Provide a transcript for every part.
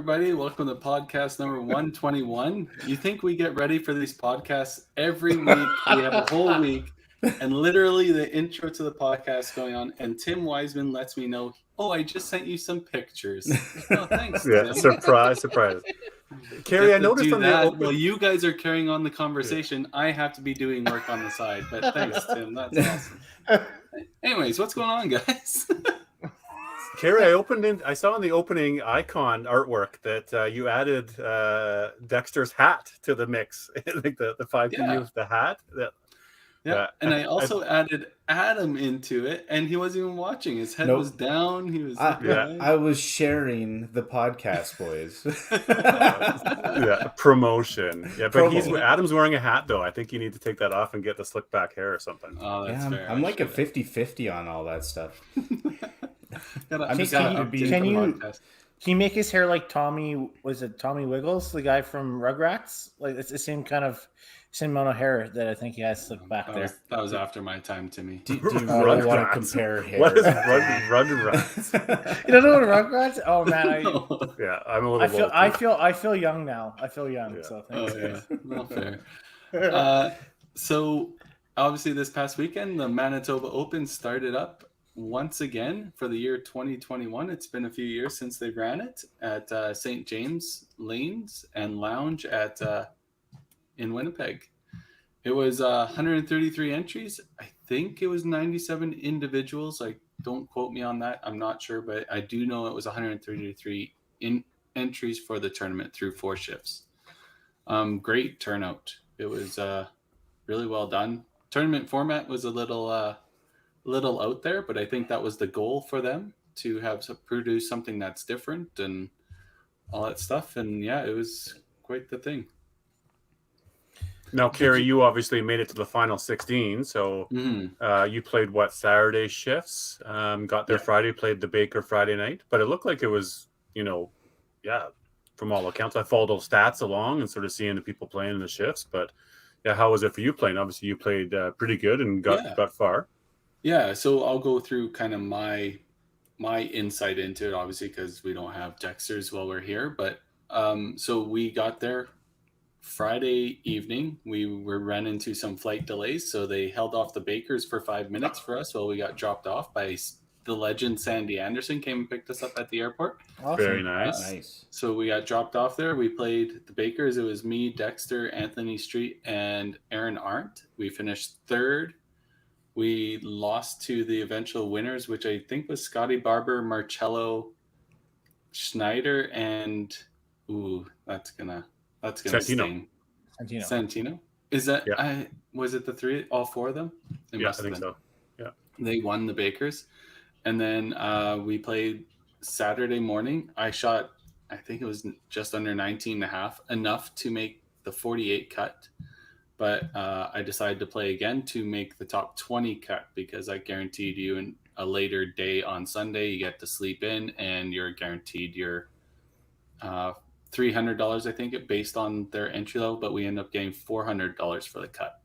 everybody. Welcome to podcast number 121. You think we get ready for these podcasts every week? We have a whole week, and literally the intro to the podcast going on, and Tim Wiseman lets me know, I just sent you some pictures. Oh, thanks, Tim. Surprise. Carrie, I noticed on the open... Well, you guys are carrying on the conversation. Yeah. I have to be doing work on the side, but thanks, Tim. That's awesome. Anyways, what's going on, guys? Carrie, I saw in the opening icon artwork that you added Dexter's hat to the mix. Like the 5P of the hat. And I also added Adam into it, and he wasn't even watching. His head was down. He was. I was sharing the podcast, boys. Promotion. Yeah, but Adam's wearing a hat though. I think you need to take that off and get the slick back hair or something. Oh, that's fair. I'm like a 50-50 on all that stuff. Can you make his hair like Tommy? Was it Tommy Wiggles, the guy from Rugrats? Like it's the same amount of hair that I think he has slicked back there. That was after my time, Timmy. Do you really want to compare hair? What is Rugrats? You don't know what Rugrats? Oh man, I'm a little. I feel young now. I feel young. Yeah. So thanks. Not fair. So obviously, this past weekend, the Manitoba Open started up once again for the year 2021. It's been a few years since they ran it at St. James Lanes and Lounge in Winnipeg. It was 133 entries. I think it was 97 individuals. Like, don't quote me on that. I'm not sure, but I do know it was 133 entries for the tournament through 4 shifts. Great turnout. It was really well done. Tournament format was a little out there, but I think that was the goal for them, to have produce something that's different and all that stuff. And it was quite the thing. Now, Carrie, you obviously made it to the final 16. So you played Saturday shifts, got there Friday, played the Baker Friday night, but it looked like it was, from all accounts, I followed those stats along and sort of seeing the people playing in the shifts, but how was it for you playing? Obviously you played pretty good and got far. Yeah, so I'll go through kind of my insight into it, obviously, because we don't have Dexters while we're here. But so we got there Friday evening. We ran into some flight delays, so they held off the Bakers for 5 minutes for us while we got dropped off by the legend Sandy Anderson. Came and picked us up at the airport. Awesome. Very nice. So we got dropped off there. We played the Bakers. It was me, Dexter, Anthony Street, and Aaron Arndt. We finished third. We lost to the eventual winners, which I think was Scotty Barber, Marcello, Schneider, and that's gonna sting. Santino. Is that? Yeah. Was it the three? All 4 of them? I think so. Yeah. They won the Bakers, and then we played Saturday morning. I shot, I think it was just under 19.5, enough to make the 48 cut. But I decided to play again to make the top 20 cut, because I guaranteed you in a later day on Sunday, you get to sleep in and you're guaranteed your $300, I think, based on their entry level. But we end up getting $400 for the cut.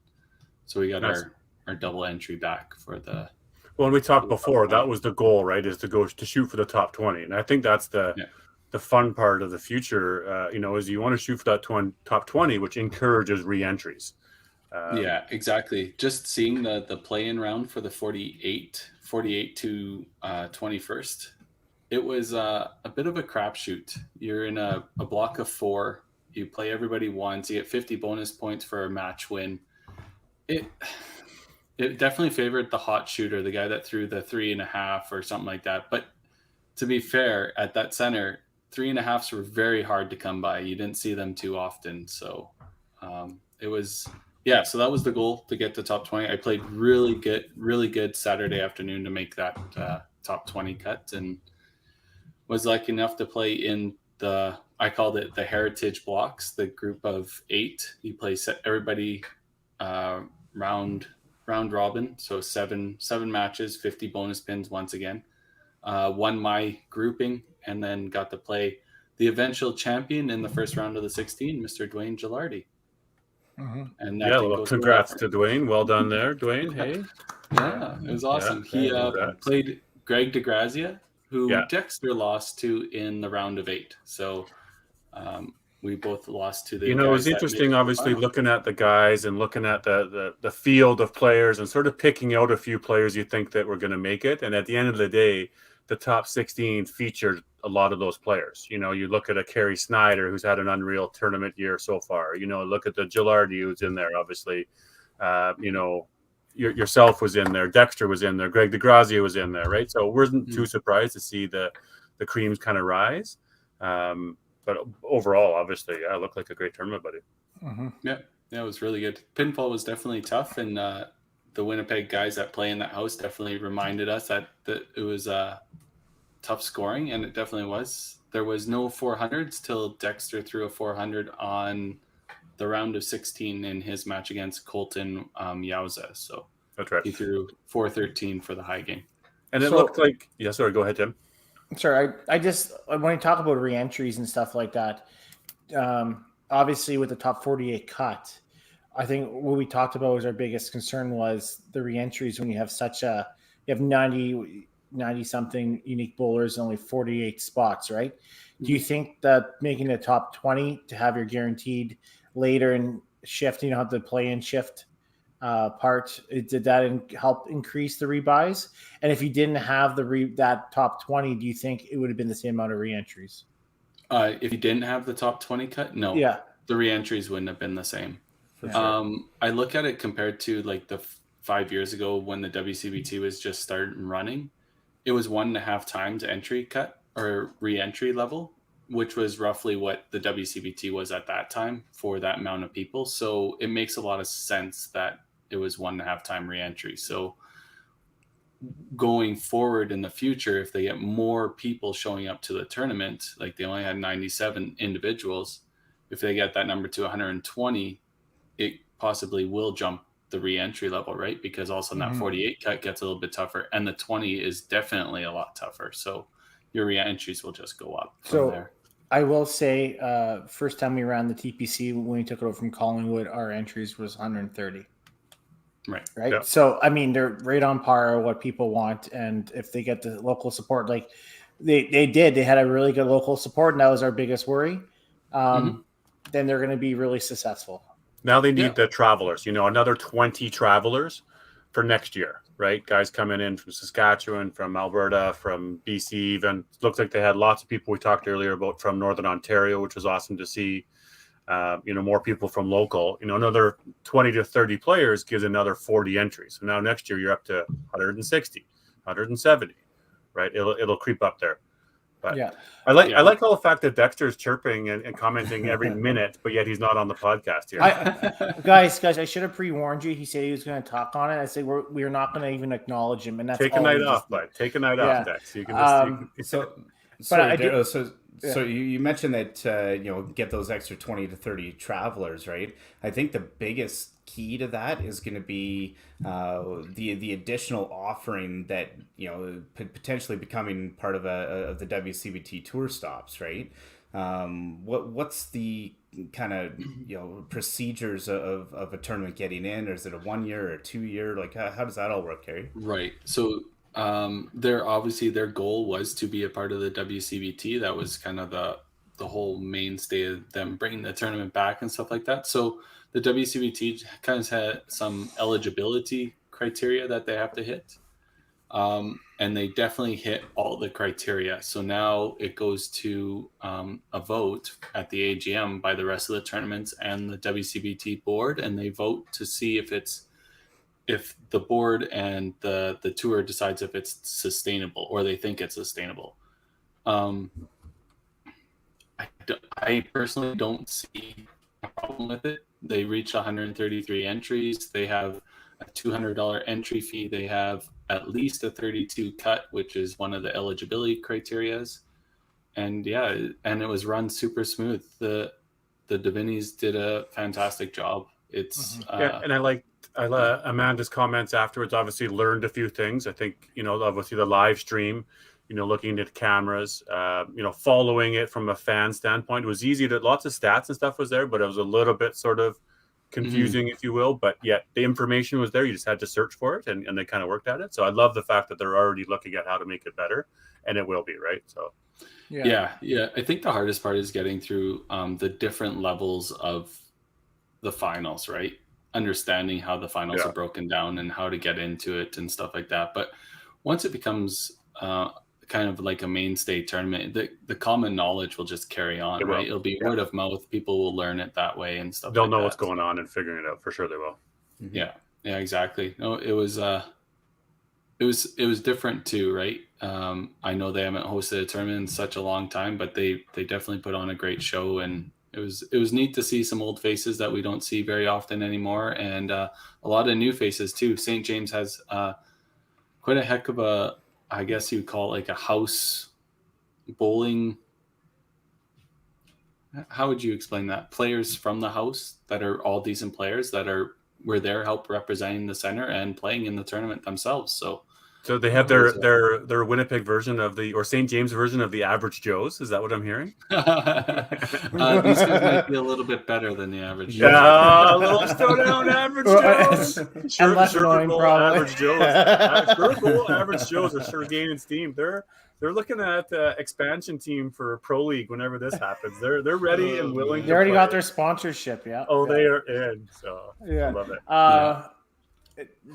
So we got our double entry back for the. Well, we talked before, that was the goal, right? Is to shoot for the top 20. And I think that's the fun part of the future, is you want to shoot for that top 20, which encourages re-entries. Exactly. Just seeing the play-in round for the 48 to 21st, it was a bit of a crapshoot. You're in a block of 4. You play everybody once. You get 50 bonus points for a match win. It definitely favored the hot shooter, the guy that threw the 3.5 or something like that. But to be fair, at that center, 3.5s were very hard to come by. You didn't see them too often. So it was, so that was the goal, to get to top 20. I played really good Saturday afternoon to make that top 20 cut, and was lucky enough to play in I called it the Heritage Blocks, the group of 8. You play everybody round robin. So seven matches, 50 bonus pins once again. Won my grouping, and then got to play the eventual champion in the first round of the 16, Mr. Dwayne Gilardi. Mm-hmm. And congrats to Dwayne. Well done there, Dwayne. Hey. Yeah, it was awesome. He played Greg DeGrazia, who Dexter lost to in the round of 8. So We both lost to the You know, it guys was that interesting, made the obviously, final. looking at the guys and looking at the field of players and sort of picking out a few players you think that were going to make it. And at the end of the day, the top 16 featured a lot of those players. You know, you look at a Kerry Snyder, who's had an unreal tournament year so far. You know, look at the Gilardi, who's in there, obviously. You know, yourself was in there. Dexter was in there. Greg DeGrazia was in there, right? So wasn't too surprised to see the creams kind of rise. But overall, obviously, yeah, it looked like a great tournament, buddy. Mm-hmm. Yeah, it was really good. Pinfall was definitely tough, and the Winnipeg guys that play in that house definitely reminded us that it was tough scoring, and it definitely was. There was no 400s till Dexter threw a 400 on the round of 16 in his match against Colton Yauza. So that's right. He threw 413 for the high game. And it looked like, yeah, sorry, go ahead, Tim. Sorry, I just, when you talk about re-entries and stuff like that, obviously with the top 48 cut, I think what we talked about was our biggest concern was the re-entries when you have you have 90 something unique bowlers and only 48 spots, right? Mm-hmm. Do you think that making the top 20 to have your guaranteed later and shift, you know, the play and shift part, did that help increase the rebuys? And if you didn't have that top 20, do you think it would have been the same amount of re-entries? If you didn't have the top 20 cut, no. Yeah. The re-entries wouldn't have been the same. For sure. I look at it compared to like the 5 years ago when the WCBT was just starting running. It was 1.5 times entry cut or re-entry level, which was roughly what the WCBT was at that time for that amount of people. So it makes a lot of sense that it was 1.5 time re-entry. So going forward in the future, if they get more people showing up to the tournament, like they only had 97 individuals, if they get that number to 120, it possibly will jump the re-entry level, right? Because also that 48 cut gets a little bit tougher, and the 20 is definitely a lot tougher. So your re-entries will just go up from there. I will say, first time we ran the TPC, when we took it over from Collingwood, our entries was 130. Right. Yeah. So, I mean, they're right on par what people want. And if they get the local support, like they had a really good local support, and that was our biggest worry. Then they're going to be really successful. Now they need the travelers, you know, another 20 travelers for next year, right? Guys coming in from Saskatchewan, from Alberta, from BC even. Looks like they had lots of people we talked earlier about from Northern Ontario, which was awesome to see. You know, more people from local. You know, another 20 to 30 players gives another 40 entries. So now next year you're up to 160, 170, right? It'll creep up there. But yeah, I like all the fact that Dexter's chirping and commenting every minute, but yet he's not on the podcast here. Guys, I should have pre-warned you. He said he was going to talk on it. I said we're not going to even acknowledge him, and that's take a night off, bud. Take a night off, Dex. You can just. So you mentioned that you know, get those extra 20 to 30 travelers, right? I think the biggest key to that is going to be the additional offering that, you know, potentially becoming part of the WCBT tour stops, right? What's the kind of, you know, procedures of a tournament getting in, or is it a 1 year or a 2 year? Like how does that all work, Kerry? Right. So their goal was to be a part of the WCBT. That was kind of the whole mainstay of them bringing the tournament back and stuff like that. So the WCBT kind of had some eligibility criteria that they have to hit. And they definitely hit all the criteria. So now it goes to a vote at the AGM by the rest of the tournaments and the WCBT board, and they vote to see if the board and the tour decides if it's sustainable or they think it's sustainable. I personally don't see a problem with it. They reached 133 entries. They have a $200 entry fee. They have at least a 32 cut, which is one of the eligibility criterias. And and it was run super smooth. The Divinis did a fantastic job. It's and I like Amanda's comments afterwards. Obviously learned a few things. I think, you know, obviously the live stream, you know, looking at cameras, you know, following it from a fan standpoint, it was easy to, lots of stats and stuff was there, but it was a little bit sort of confusing, if you will, but yet the information was there. You just had to search for it, and they kind of worked at it. So I love the fact that they're already looking at how to make it better, and it will be, right? So Yeah. I think the hardest part is getting through the different levels of the finals, right? Understanding how the finals are broken down and how to get into it and stuff like that. But once it becomes kind of like a mainstay tournament, the common knowledge will just carry on, right? It'll be word of mouth. People will learn it that way and stuff. They'll know what's going on and figuring it out for sure. They will. Yeah, exactly. No, it was different too, right? I know they haven't hosted a tournament in such a long time, but they definitely put on a great show, and it was neat to see some old faces that we don't see very often anymore, and a lot of new faces too. St. James has quite a heck of a, I guess you'd call it like a house bowling. How would you explain that? Players from the house that are all decent players that were there help representing the center and playing in the tournament themselves. So they have their Winnipeg version of or St. James version of the Average Joes. Is that what I'm hearing? These guys might be a little bit better than the Average Joes. Yeah, a little down Average Joes. And less annoying, probably. Average Joes. Average Joes are sure gaining steam. They're looking at expansion team for Pro League whenever this happens. They're ready and willing. They already got their sponsorship. Yeah. They are in. So yeah, love it.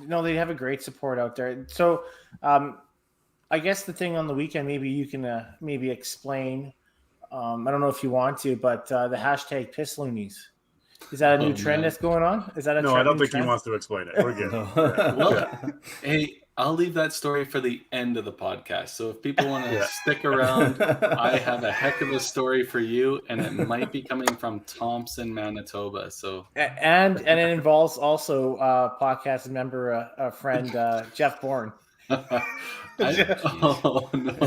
No, they have a great support out there. So, I guess the thing on the weekend, maybe you can maybe explain. I don't know if you want to, but the hashtag Pissloonies. Is that a new trend that's going on? Is that a no? I don't think he wants to explain it. We're good. Hey, I'll leave that story for the end of the podcast. So if people want to stick around, I have a heck of a story for you, and it might be coming from Thompson, Manitoba. So and it involves also podcast member, a friend, Jeff Bourne. Oh no!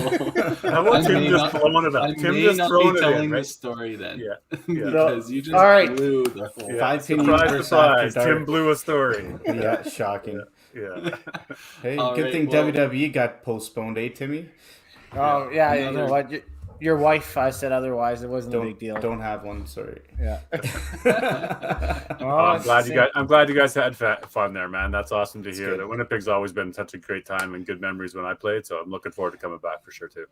How about Tim just throwing it up? Tim just throwing it in, right? The story then, because you just blew the whole. 5 surprise! Tim blew a story. Yeah, shocking. Yeah. Hey, good thing WWE got postponed, Timmy? Oh yeah, you know what? Your wife said otherwise. It wasn't a big deal. Don't have one. Sorry. Yeah. I'm glad you guys had fun there, man. That's awesome to hear. That Winnipeg's always been such a great time and good memories when I played. So I'm looking forward to coming back for sure too.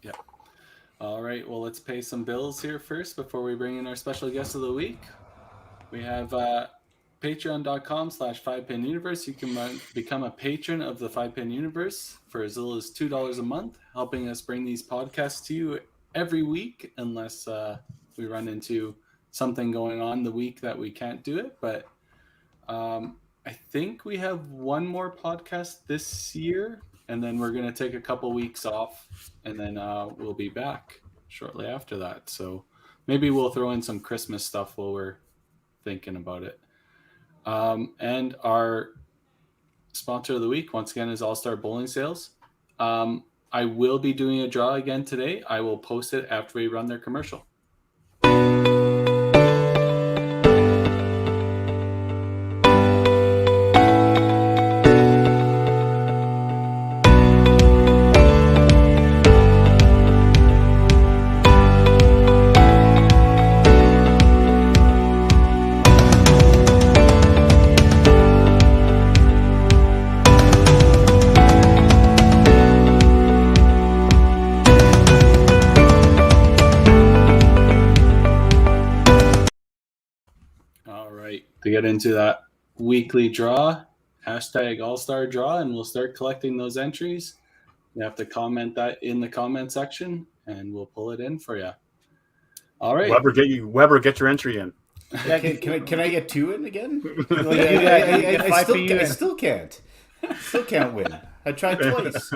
Yeah. All right. Well, let's pay some bills here first before we bring in our special guest of the week. We have patreon.com/5pin universe. You can become a patron of the 5pin universe for as little as $2 a month, helping us bring these podcasts to you every week, unless we run into something going on the week that we can't do it. But I think we have one more podcast this year, and then we're going to take a couple weeks off, and then we'll be back shortly after that. So maybe we'll throw in some Christmas stuff while we're thinking about it. And our sponsor of the week, once again, is All-Star Bowling Sales. I will be doing a draw again today. I will post it after we run their commercial. To get into that weekly draw, hashtag All-Star Draw, and we'll start collecting those entries. You have to comment that in the comment section, and we'll pull it in for you. All right, Weber, get your entry in. Yeah, can I get 2 in again? I still can't. Still can't win. I tried twice.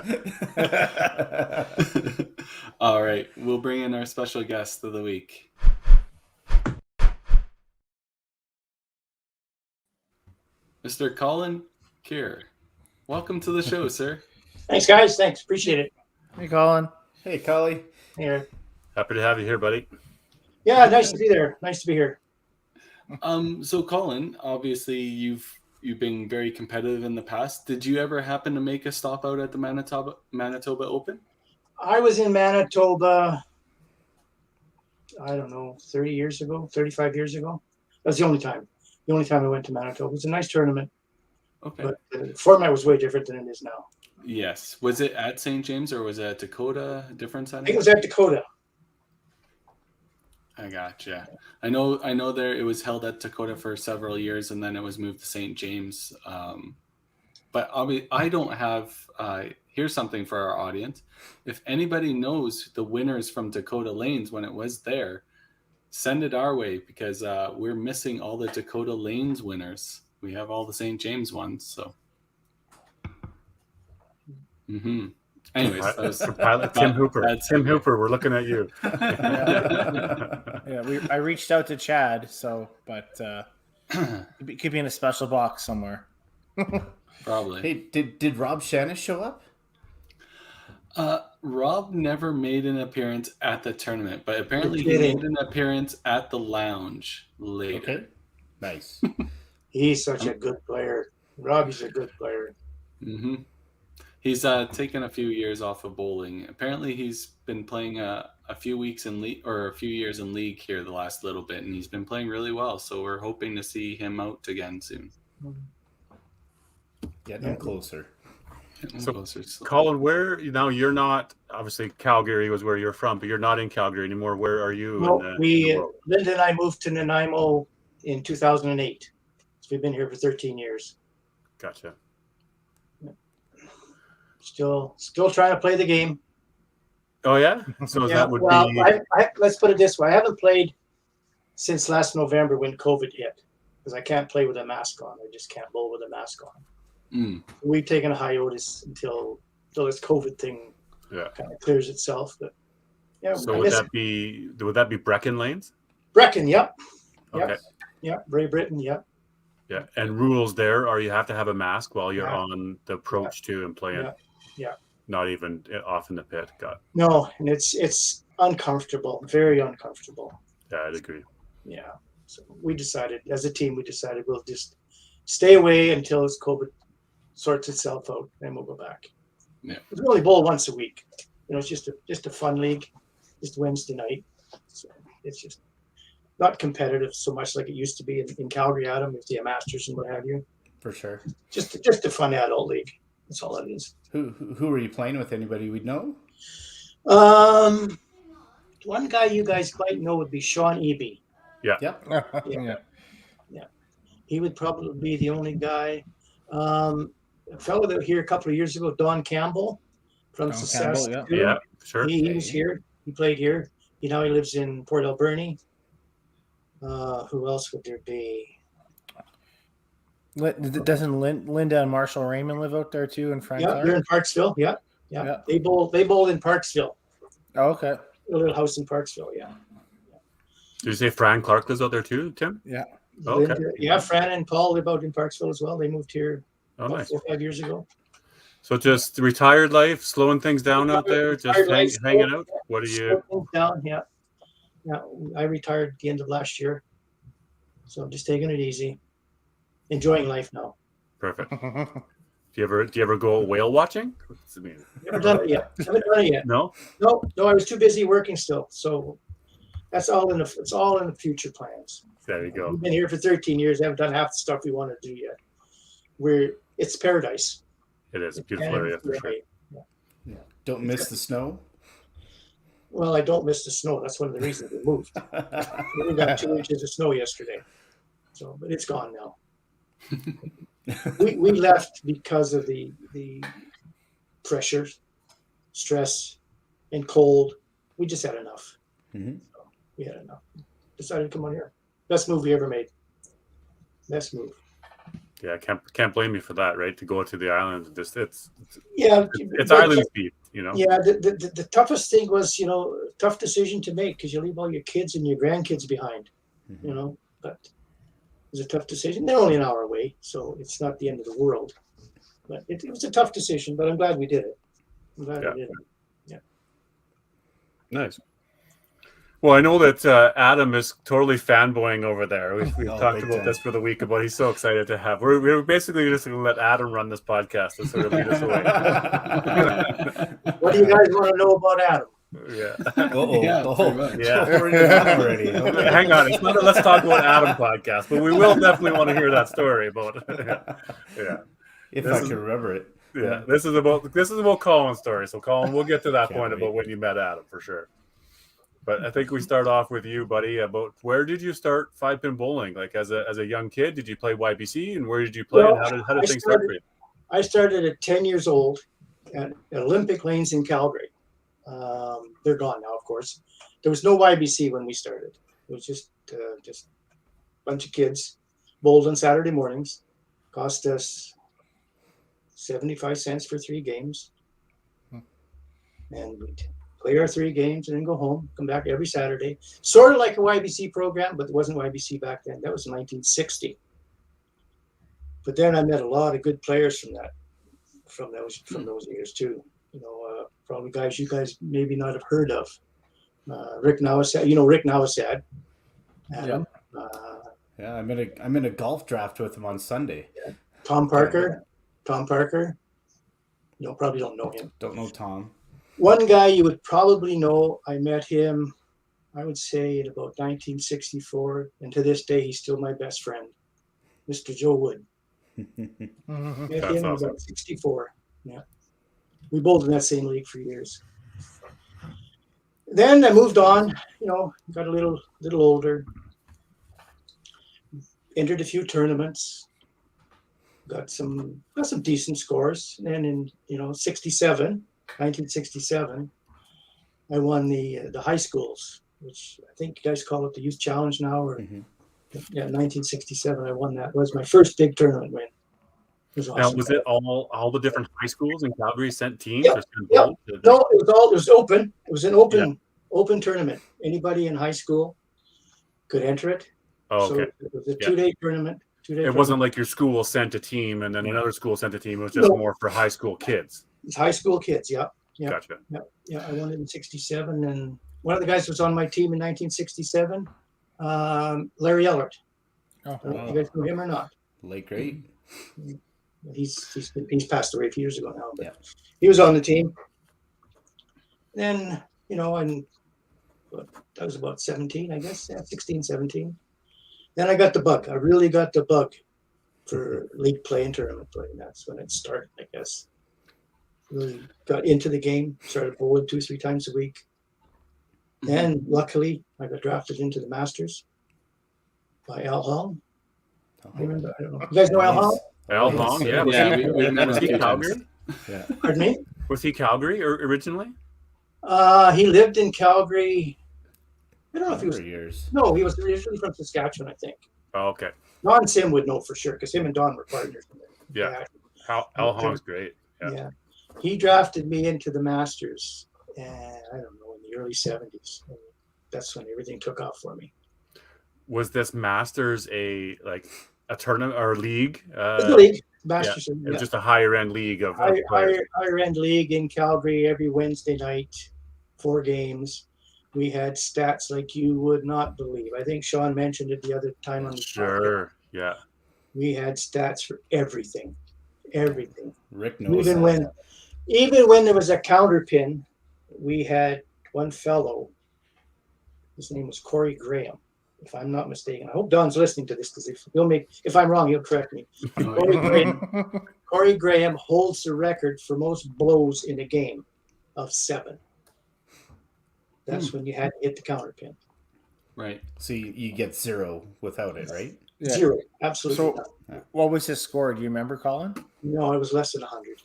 All right, we'll bring in our special guest of the week. Mr. Colin Keir. Welcome to the show, sir. Thanks, guys. Thanks. Appreciate it. Hey, Colin. Hey, Collie. Here. Happy to have you here, buddy. Yeah, nice to be there. Nice to be here. So Colin, obviously you've been very competitive in the past. Did you ever happen to make a stop out at the Manitoba Open? I was in Manitoba, I don't know, 30 years ago, 35 years ago. That's the only time. The only time I went to Manitoba. It was a nice tournament. Okay. But the format was way different than it is now. Yes. Was it at St. James or was it at Dakota? Different center? I think it was at Dakota. I gotcha. I know there it was held at Dakota for several years, and then it was moved to St. James. But I don't have. Here's something for our audience. If anybody knows the winners from Dakota Lanes when it was there, send it our way, because we're missing all the Dakota Lanes winners. We have all the St. James ones. So. Mm-hmm. Anyways, that was Pilot Tim Hooper. Tim Hooper, we're looking at you. I reached out to Chad, but it could be in a special box somewhere. Probably. Hey, did Rob Shanna show up? Rob never made an appearance at the tournament, but apparently he made an appearance at the lounge later. Okay, nice. He's such a good player. Robbie's a good player. Mm-hmm. He's taken a few years off of bowling. Apparently, he's been playing a few weeks in league, or a few years in league here the last little bit, and he's been playing really well. So we're hoping to see him out again soon. Getting closer. Colin, where now you're not, obviously Calgary was where you're from, but you're not in Calgary anymore. Where are you? No, Linda and I moved to Nanaimo in 2008. So we've been here for 13 years. Gotcha. Still trying to play the game. Oh yeah. So Yeah, that would well, be. Let's put it this way: I haven't played since last November when COVID hit, because I can't play with a mask on. I just can't bowl with a mask on. We've taken a hiatus until this COVID thing kind of clears itself. But yeah. So would that be Brecken Lanes? Brecken, yep. Okay. Yep. Bray Britton, yep. Yeah, and rules there are you have to have a mask while you're on the approach to and playing. Yeah. Not even off in the pit. No, and it's uncomfortable, very uncomfortable. Yeah, I'd agree. Yeah. So we decided, as a team, we'll just stay away until this COVID sorts itself out, and we'll go back. Yeah. We only bowl once a week. It's just a fun league, just Wednesday night. So it's just not competitive so much like it used to be in Calgary, Adam, with the Masters and what have you. For sure. Just a fun adult league. That's all it is. Who are you playing with? Anybody we'd know? One guy you guys might know would be Sean Eby. Yeah. Yep. Yeah. He would probably be the only guy. A fellow that was here a couple of years ago, Don Campbell from Saskatchewan. Yeah, sure. He was here. He played here. Now he lives in Port Alberni. Who else would there be? Doesn't Linda and Marshall Raymond live out there too in Frank? Yeah, they're in Parksville. Yeah. They bowl in Parksville. Oh, okay. A little house in Parksville. Yeah. Did you say Fran Clark lives out there too, Tim? Yeah. Okay. Linda, yeah, Fran and Paul live out in Parksville as well. They moved here nice. 4 or 5 years ago. So just retired life, slowing things down out there, just hanging out. What are you? Down, yeah. I retired at the end of last year, so I'm just taking it easy, enjoying life now. Perfect. Do you ever go whale watching? Never done it yet. Haven't done it yet. No. I was too busy working still. So it's all in the future plans. There you go. We've been here for 13 years. Haven't done half the stuff we want to do yet. It's paradise. It is a beautiful area for sure. Yeah. Don't miss the snow. Well, I don't miss the snow. That's one of the reasons we moved. We got 2 inches of snow yesterday, but it's gone now. we left because of the pressure, stress, and cold. We just had enough. Mm-hmm. So we had enough. Decided to come on here. Best move we ever made. Best move. Yeah, can't blame you for that, right? To go to the island, it's but, island speed, Yeah, the toughest thing was, tough decision to make because you leave all your kids and your grandkids behind, But it was a tough decision. They're only an hour away, so it's not the end of the world. But it was a tough decision. But I'm glad we did it. We did it. Yeah. Nice. Well, I know that Adam is totally fanboying over there. We've talked about this for the week about he's so excited to have. We're basically just going to let Adam run this podcast to sort of lead us away. What do you guys want to know about Adam? Yeah. We're into that already. Okay. Hang on, it's not a Let's Talk About Adam podcast, but we will definitely want to hear that story about it. Yeah. If I can remember it. Yeah. This is about Colin's story. So Colin, we'll get to that point wait. about when you met Adam for sure. But I think we start off with you, buddy. About where did you start 5-pin bowling? Like as a young kid, did you play YBC, and where did you play, Well, and how I did things start for you? I started at 10 years old at Olympic Lanes in Calgary. They're gone now, of course. There was no YBC when we started. It was just a bunch of kids bowled on Saturday mornings. Cost us 75 cents for 3 games. And we'd play our 3 games and then go home, come back every Saturday. Sort of like a YBC program, but it wasn't YBC back then. That was 1960. But then I met a lot of good players from those years too. Probably guys you guys maybe not have heard of. Rick Nawasad, Rick Nawasad. Adam. Yeah, I'm in a golf draft with him on Sunday. Tom Parker. Probably don't know him. Don't know Tom. One guy you would probably know, I met him, I would say in about 1964, and to this day he's still my best friend, Mr. Joe Wood. Met That's him awesome. about 64. Yeah. We bowled in that same league for years. Then I moved on, got a little older, entered a few tournaments, got some decent scores. And in 1967, I won the high schools, which I think you guys call it the Youth Challenge now. Or 1967, I won that. It was my first big tournament win. It was awesome. Now, was it all the different high schools in Calgary sent teams? Yep, or sent yep. bowls? No, it was open. It was an open tournament. Anybody in high school could enter it. Oh, okay. So it was a 2-day tournament. It wasn't like your school sent a team and then another school sent a team. It was just more for high school kids. It's high school kids. Yeah. Gotcha. Yeah. I won it in 67. And one of the guys who was on my team in 1967, Larry Ellert. Oh, I don't know if you guys know him or not. Late great. He's passed away a few years ago now, but Yeah. he was on the team. Then, I was about 17, I guess, 16, 17. Then I got the bug. I really got the bug for league play and tournament play. And that's when it started, I guess. Really got into the game, started bowling 2-3 times a week. And luckily, I got drafted into the Masters by Al Hall. I don't know. You guys know Al Hall? Al Hong, yeah. We met Was a he few times. Calgary? Yeah. Pardon me? Was he Calgary originally? He lived in Calgary. I don't know if he was. Years. No, he was originally from Saskatchewan, I think. Oh, okay. Don Sim would know for sure because him and Don were partners. Yeah. Al Hong's great. Yeah. He drafted me into the Masters, and I don't know, in the early 70s. And that's when everything took off for me. Was this Masters a tournament or a league? It's a league, Masters. It was just a higher end league of players. Higher end league in Calgary every Wednesday night, 4 games. We had stats like you would not believe. I think Sean mentioned it the other time on the podcast. Sure. Yeah. We had stats for everything. Rick knows Even when there was a counter pin, we had one fellow. His name was Corey Graham, if I'm not mistaken. I hope Don's listening to this because if I'm wrong, he'll correct me. Corey Graham holds the record for most blows in a game of 7. That's when you had to hit the counter pin. Right. So you get 0 without it, right? Yeah. 0. Absolutely So, not. what was his score? Do you remember, Colin? No, it was less than 100.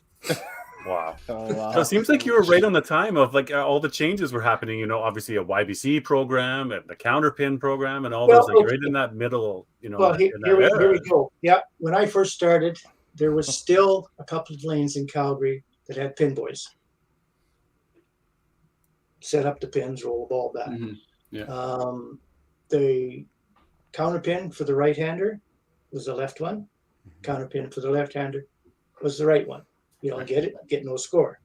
Wow. Oh, wow. So it seems like you were right on the time of all the changes were happening. Obviously a YBC program and the counterpin program and all those things. Right in that middle. Well, here we go. Yeah, when I first started, there was still a couple of lanes in Calgary that had pin boys. Set up the pins, roll the ball back. Mm-hmm. Yeah. The counter pin for the right-hander was the left one. Counter pin for the left-hander was the right one. You don't get it, get no score.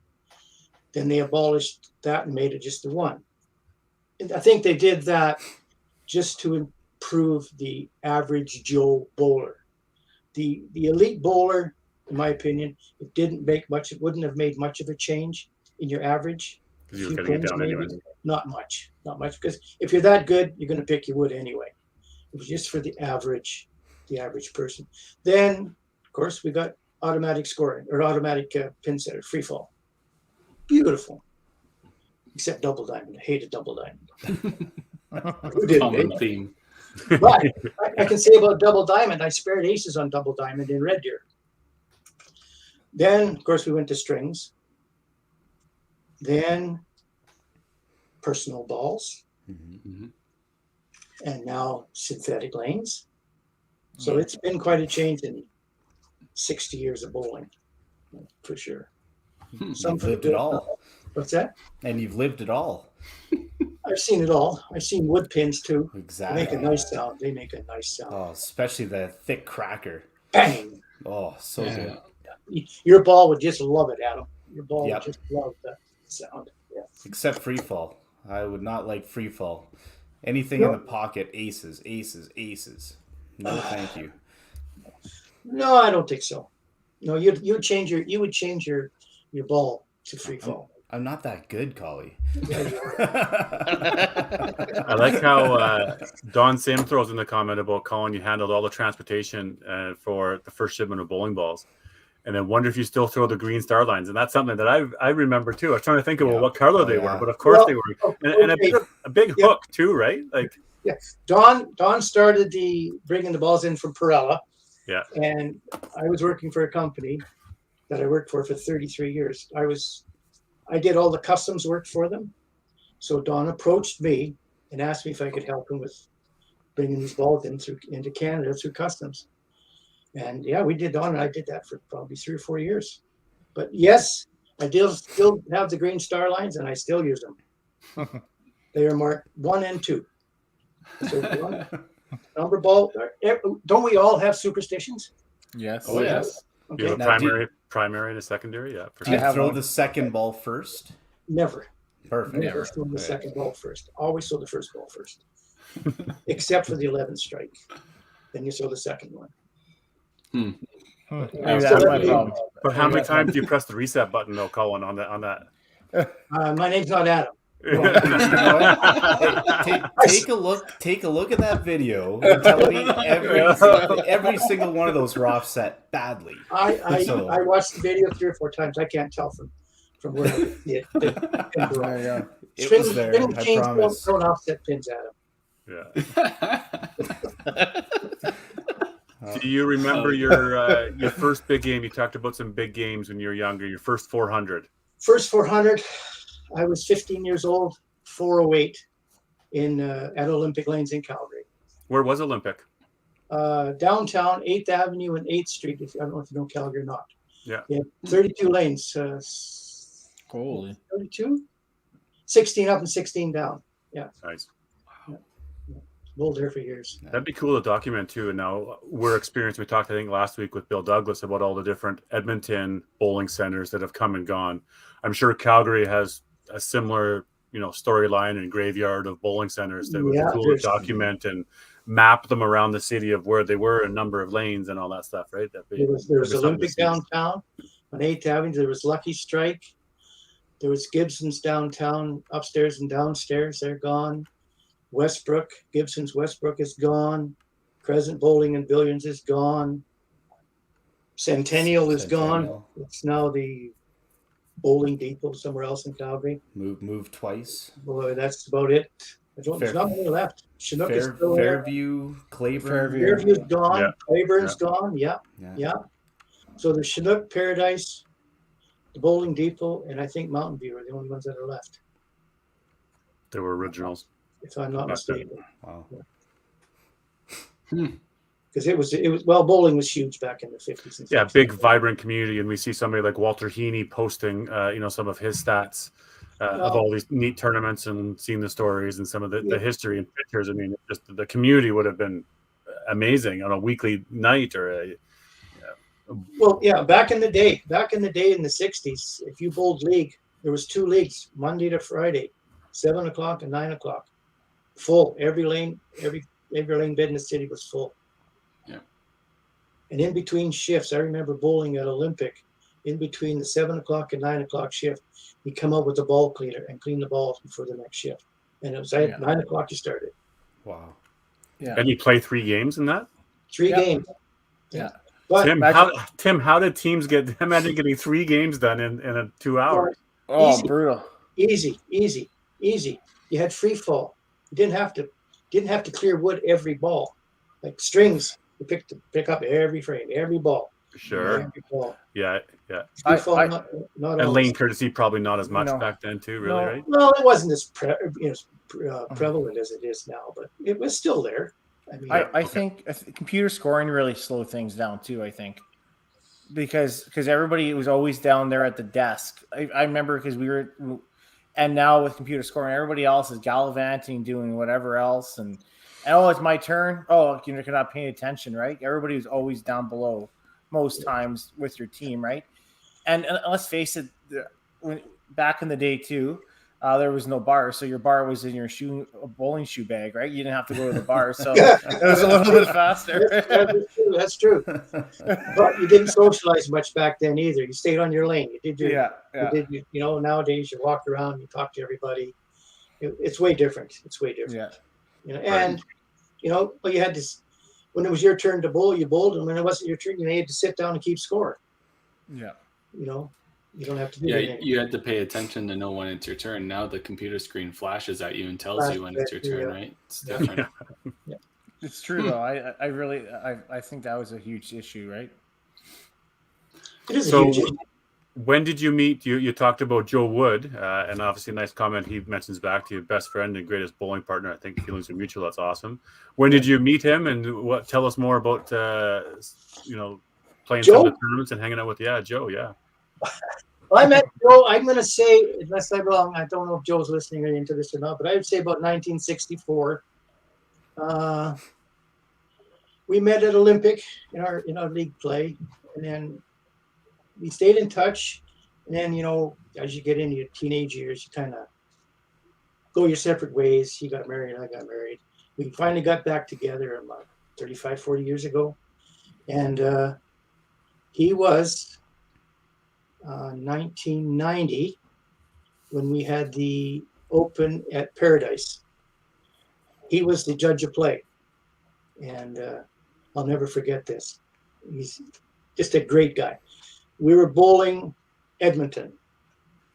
Then they abolished that and made it just the one. And I think they did that just to improve the average Joe bowler. The elite bowler, in my opinion, it wouldn't have made much of a change in your average. Because you were getting it down anyway. Not much. Because if you're that good, you're going to pick your wood anyway. It was just for the average person. Then, of course, we got automatic scoring or automatic pin setter, free fall. Beautiful. except double diamond. I hated double diamond. Who didn't, Common eh? theme. But I can say about double diamond, I spared aces on double diamond in Red Deer. Then, of course, we went to strings. Then personal balls. Mhm. And now synthetic lanes. So it's been quite a change in 60 years of bowling, for sure. You've lived it all. What's that? And you've lived it all. I've seen it all. I've seen wood pins too. Exactly. They make a nice sound. They make a nice sound. Oh, especially the thick cracker. Bang! Oh, so good. Your ball would just love it, Adam. Your ball Yep. would just love that sound. Yeah. Except free fall. I would not like free fall. Anything in the pocket, aces, aces, aces. No, thank you. No, I don't think so. No, you would change your ball to free fall. I'm not that good, Collie. I like how Don Sim throws in the comment about Colin, you handled all the transportation for the first shipment of bowling balls. And then wonder if you still throw the green star lines. And that's something that I remember too. I was trying to think about what color they were, but of course they were. And a big hook too, right? Like, yeah. Don started bringing the balls in from Perella. Yeah. And I was working for a company that I worked for 33 years. I did all the customs work for them. So Don approached me and asked me if I could help him with bringing these balls into Canada through customs. And yeah, we did, Don and I did that for probably 3 or 4 years. But yes, I still have the green star lines and I still use them. They are marked 1 and 2. So one number ball. Don't we all have superstitions? Yes. Oh, yes. you have a primary and a secondary, yeah. Do you throw the second ball first? Never. Perfect. Never throw the second ball first. Always throw the first ball first. Except for the 11th strike. Then you throw the second one. Maybe that's my problem. But how many times do you press the reset button though, Colin, on that? My name's not Adam. Take a look at that video and tell me every single one of those were offset badly. I watched the video 3 or 4 times. I can't tell from where it was there, I promise. Don't offset pins, Adam. Yeah. Do you remember your first big game? You talked about some big games when you were younger. Your first 400. First 400, I was 15 years old. 408 at Olympic Lanes in Calgary. Where was Olympic? Downtown, 8th Avenue and 8th Street. I don't know if you know Calgary or not. Yeah. 32 lanes. Holy. 32? 16 up and 16 down. Yeah. Nice. Bowled there for years. That'd be cool to document too. And now we're experienced. We talked, I think, last week with Bill Douglas about all the different Edmonton bowling centers that have come and gone. I'm sure Calgary has a similar, storyline and graveyard of bowling centers that would be cool to document and map them around the city of where they were, a number of lanes and all that stuff, right? There was Olympic downtown on 8th Avenue. There was Lucky Strike. There was Gibson's downtown, upstairs and downstairs. They're gone. Gibson's Westbrook is gone. Crescent Bowling and Billiards is gone. Centennial is gone. It's now the Bowling Depot somewhere else in Calgary. Moved twice. Boy, that's about it. There's not many left. Chinook is still Fairview, Claiborne. Fairview's gone. Yeah. Claiborne's gone. Yeah. So the Chinook, Paradise, the Bowling Depot, and I think Mountain View are the only ones that are left, They were originals. if I'm not mistaken. Wow. Because it was bowling was huge back in the 50s and 60s. Yeah, big vibrant community, and we see somebody like Walter Heaney posting, some of his stats of all these neat tournaments and seeing the stories and some of the history and pictures. I mean, just the community would have been amazing on a weekly night or Well, yeah, back in the day in the 60s, if you bowled league, there was 2 leagues, Monday to Friday, 7 o'clock and 9 o'clock, full. Every lane bed in the city was full. Yeah. And in between shifts, I remember bowling at Olympic. In between the 7 o'clock and 9 o'clock shift, you come up with a ball cleaner and clean the balls before the next shift. And it was at 9 o'clock you started. Wow. Yeah. and you play 3 games in that? 3 games. Yeah. But Tim, how did teams imagine getting 3 games done in 2 hours? Oh, Easy. brutal. Easy, easy, easy. You had free fall. You didn't have to clear wood every ball. Like strings, you pick up every frame, every ball. Sure. Every ball. Yeah. Free fall, I not And always. lane courtesy probably not as much No. back then too, really, No. right? Well, it wasn't as prevalent as it is now, but it was still there. I mean, I think computer scoring really slowed things down too. I think because everybody was always down there at the desk. I remember because we were, and now with computer scoring, everybody else is gallivanting, doing whatever else, and oh, it's my turn. Oh, you're not paying attention, right? Everybody was always down below most times with your team, right? And let's face it, back in the day too, there was no bar, so your bar was in your bowling shoe bag, right? You didn't have to go to the bar, so it was a little bit faster. That's true. But you didn't socialize much back then either. You stayed on your lane. You did your, Yeah. you know, nowadays you walk around, you talk to everybody. It's way different. It's way different. Yeah. You know, and you know, well, you had to, when it was your turn to bowl, you bowled, and when it wasn't your turn, you had to sit down and keep score. Yeah. You know, you don't have to do Yeah, anything. you had to pay attention to know when it's your turn. Now the computer screen flashes at you and tells you when it's your turn, right? It's different. It's true though. I really I think that was a huge issue, right? It is a So huge issue. when did you meet? You talked about Joe Wood, and obviously a nice comment he mentions back to you, best friend and greatest bowling partner. I think feelings are mutual. That's awesome. When did you meet him, and what? Tell us more about you know, playing some of the tournaments and hanging out with Joe. Yeah. Well, I met Joe. I'm going to say, unless I'm wrong, I don't know if Joe's listening into this or not, but I would say about 1964. We met at Olympic in our league play, and then we stayed in touch. And then, you know, as you get into your teenage years, you kind of go your separate ways. He got married, I got married. We finally got back together about 35, 40 years ago. And he was 1990 when we had the Open at Paradise. He was the judge of play. And I'll never forget this. He's just a great guy. We were bowling Edmonton,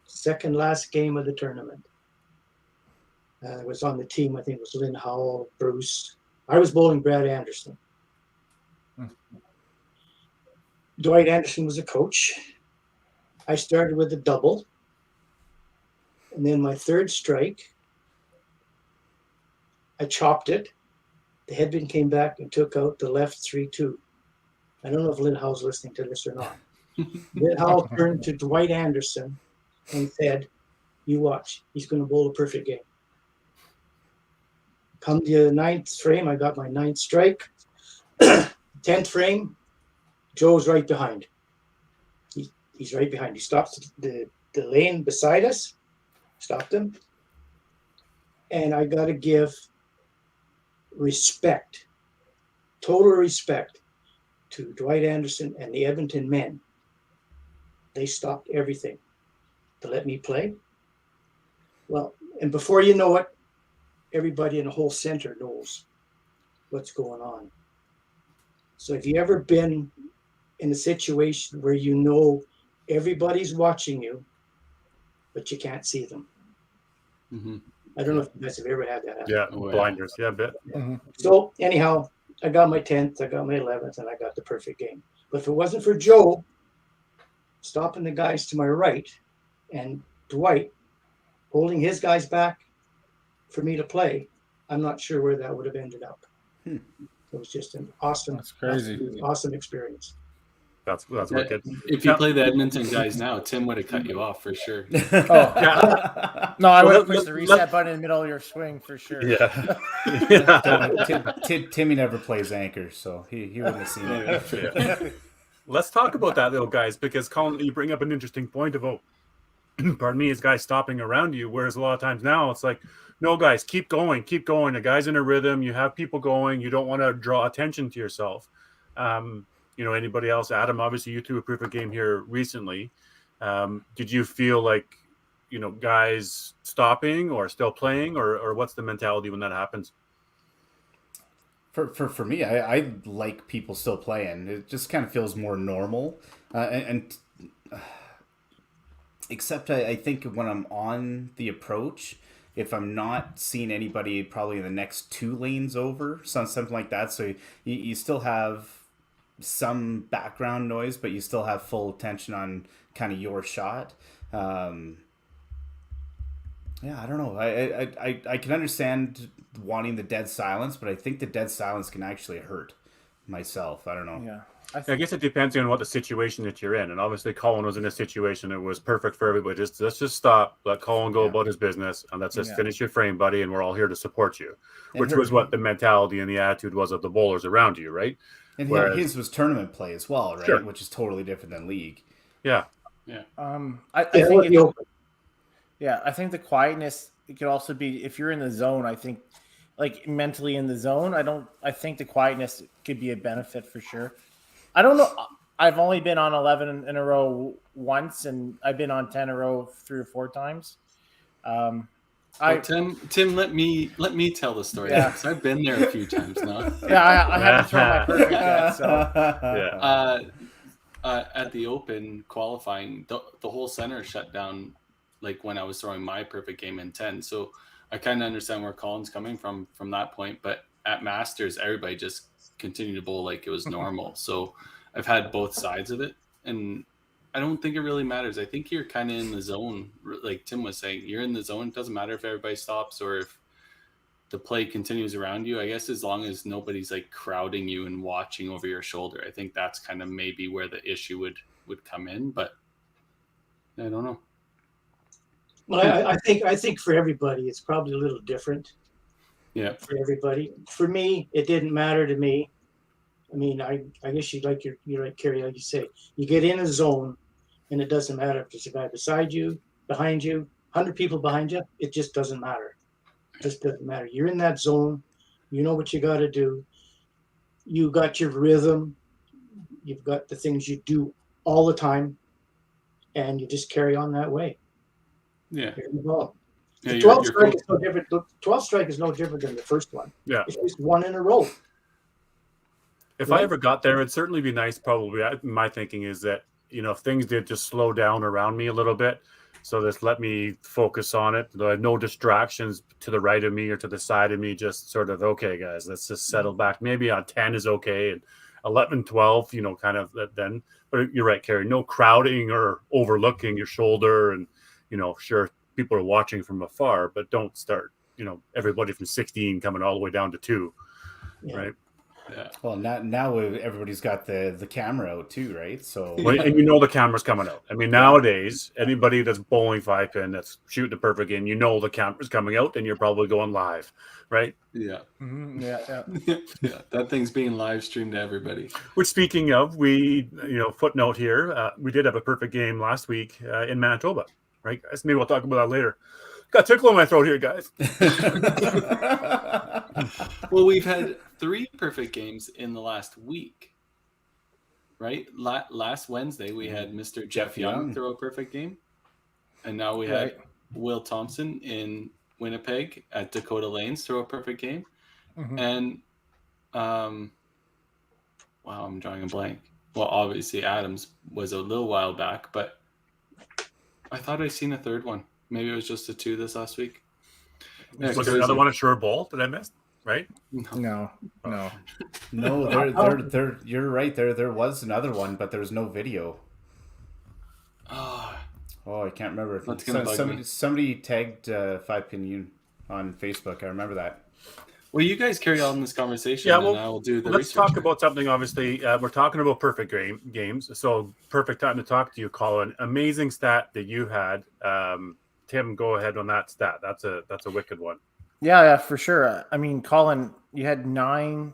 second last game of the tournament. I was on the team. I think it was Lynn Howell, Bruce. I was bowling Brad Anderson. Dwight Anderson was a coach. I started with a double. And then my third strike, I chopped it. The headman came back and took out the left 3-2. I don't know if Lynn Howell's listening to this or not. Lynn Howell turned to Dwight Anderson and said, "You watch, he's going to bowl a perfect game." Come the ninth frame, I got my ninth strike. 10th frame, Joe's right behind. He's right behind. He stops the lane beside us, stopped him. And I got to give respect, total respect to Dwight Anderson and the Edmonton men. They stopped everything to let me play. Well, and before you know it, everybody in the whole center knows what's going on. So if you ever been in a situation where you know everybody's watching you, but you can't see them. Mm-hmm. I don't know if you guys have ever had that happen. Yeah, blinders. Yeah, a bit. Mm-hmm. So anyhow, I got my 10th, I got my 11th, and I got the perfect game. But if it wasn't for Joe stopping the guys to my right and Dwight holding his guys back for me to play, I'm not sure where that would have ended up. It was just an awesome, That's crazy. awesome experience. That's wicked. If you play the Edmonton guys now, Tim would have cut you off for sure. Oh, Yeah. no, I would have pushed the reset button in the middle of your swing for sure. Yeah. Timmy never plays anchor, so he wouldn't have seen it. Yeah. Let's talk about that, little guys, because Colin, you bring up an interesting point about, pardon me, is guys stopping around you, whereas a lot of times now it's like, no, guys, keep going. The guy's in a rhythm. You have people going. You don't want to draw attention to yourself. You know, anybody else? Adam, obviously, you threw a perfect game here recently. Did you feel like, you know, guys stopping or still playing, or what's the mentality when that happens? For me, I like people still playing. It just kind of feels more normal, and except I think when I'm on the approach, if I'm not seeing anybody probably in the next 2 lanes over, something like that, so you still have some background noise, but you still have full attention on kind of your shot. Yeah, I don't know. I can understand wanting the dead silence, but I think the dead silence can actually hurt myself. I don't know. Yeah. I guess it depends on what the situation that you're in. And obviously, Colin was in a situation that was perfect for everybody. Let's just stop, let Colin go about his business, and let's just finish your frame, buddy. And we're all here to support you, which was what the mentality and the attitude was of the bowlers around you, right? And his was tournament play as well, right? Sure. Which is totally different than league. Yeah. I think I think the quietness, it could also be if you're in the zone. I think, like, mentally in the zone, I think the quietness could be a benefit for sure. I don't know. I've only been on 11 in a row once, and I've been on 10 in a row 3 or 4 times. Tim, let me tell the story. Yeah. Because I've been there a few times now. Yeah, I haven't thrown my perfect yet. So At the Open qualifying, the whole center shut down, like when I was throwing my perfect game in 10. So I kind of understand where Colin's coming from that point. But at Masters, everybody just continued to bowl like it was normal. So I've had both sides of it, and I don't think it really matters. I think you're kind of in the zone, like Tim was saying. You're in the zone. It doesn't matter if everybody stops or if the play continues around you. I guess as long as nobody's like crowding you and watching over your shoulder, I think that's kind of maybe where the issue would come in. But I don't know. Well, I think for everybody, it's probably a little different. Yeah. For everybody. For me, it didn't matter to me. I mean, I guess you're like Kerry, like you say, you get in a zone, and it doesn't matter if there's a guy beside you, behind you, 100 people behind you. It just doesn't matter. It just doesn't matter. You're in that zone. You know what you got to do. You got your rhythm. You've got the things you do all the and you just carry on that way. Yeah. There you go. Yeah, The 12 strike is no different. The 12 strike is no different than the first one. Yeah. It's just one in a row. If I ever got there, it'd certainly be nice. Probably, my thinking is that, you know, if things did just slow down around me a little bit, so just let me focus on it. No distractions to the right of me or to the side of me. Just sort of, okay, guys, let's just settle back. Maybe on 10 is okay, and 11, 12, you know, kind of then. But you're right, Kerry. No crowding or overlooking your shoulder, and, you know, sure, people are watching from afar, but don't start, you know, everybody from 16 coming all the way down to 2, right? Yeah. Well, now everybody's got the camera out too, right? So and you know the camera's coming out. I mean, nowadays, anybody that's bowling 5-pin, that's shooting a perfect game, you know the camera's coming out, and you're probably going live, right? Yeah. mm-hmm. Yeah. Yeah. That thing's being live streamed to everybody. Which, speaking of, footnote here, we did have a perfect game last week in Manitoba, right, guys? Maybe we'll talk about that later. Got a tickle in my throat here, guys. Well, we've had 3 perfect games in the last week, right? Last Wednesday, we had Mr. Jeff Young throw a perfect game. And now we had Will Thompson in Winnipeg at Dakota Lanes throw a perfect game. Mm-hmm. And, wow, I'm drawing a blank. Well, obviously, Adams was a little while back, but I thought I'd seen a third one. Maybe it was just the 2 this last week. Yeah, was there another one at Shore Bowl that I missed? Right? No. No, you're right. There was another one, but there was no video. Oh, I can't remember. That's gonna bug me. Somebody tagged 5-pin on Facebook. I remember that. Well, you guys carry on this conversation, and I will do the let's research. talk about something. Obviously, we're talking about perfect games, so perfect time to talk to you, Colin. Amazing stat that you had. Tim, go ahead on that stat. That's a wicked one. Yeah, for sure. I mean, Colin, you had 9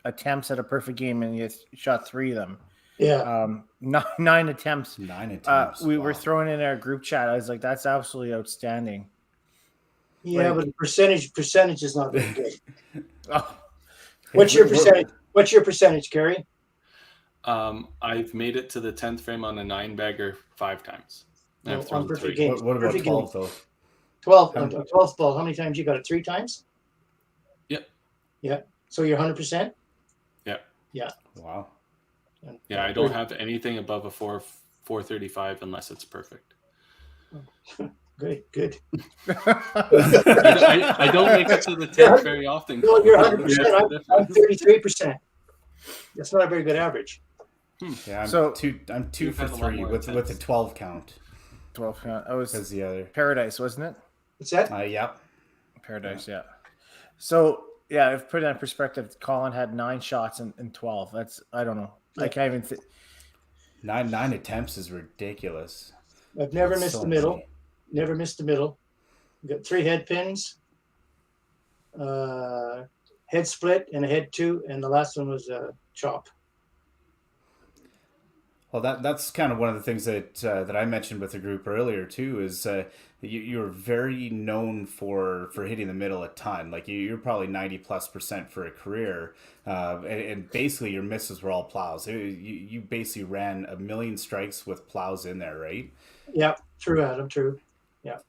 attempts at a perfect game, and you shot 3 of them. Yeah. 9 attempts. 9 attempts. We were throwing in our group chat. I was like, that's absolutely outstanding. Yeah, but the percentage is not very good. Oh. What's your percentage? What's your percentage, Kerry? I've made it to the 10th frame on a 9-bagger 5 times. I've thrown 3. Games. What about 12 though? 12 on 12th ball. How many times you got it? 3 times? Yep. Yeah. So you're 100%? Yeah. Yeah. Wow. Yeah, I don't have anything above a 435 unless it's perfect. Good. I don't make it to the 10th very often. No, you're Colin. 100%. That's the I'm difference. 33%. That's not a very good average. Yeah, I'm So- two You've for had a lot three more with the attempts. 12 count 12 count. I was as the other. Paradise, wasn't it? What's that? Yep. Paradise, yeah. So yeah, if put it in perspective, Colin had 9 shots and 12. That's I don't know. I Yeah. can't even. Nine attempts is ridiculous. I've never That's missed so the middle. many. Never missed the middle. Got 3 head pins, head split, and a head 2, and the last one was a chop. Well, that's kind of one of the things that I mentioned with the group earlier too. Is you're very known for hitting the middle a ton. Like you're probably 90+% for a career, and basically your misses were all plows. You basically ran 1,000,000 strikes with plows in there, right? Yeah, true, Adam. True.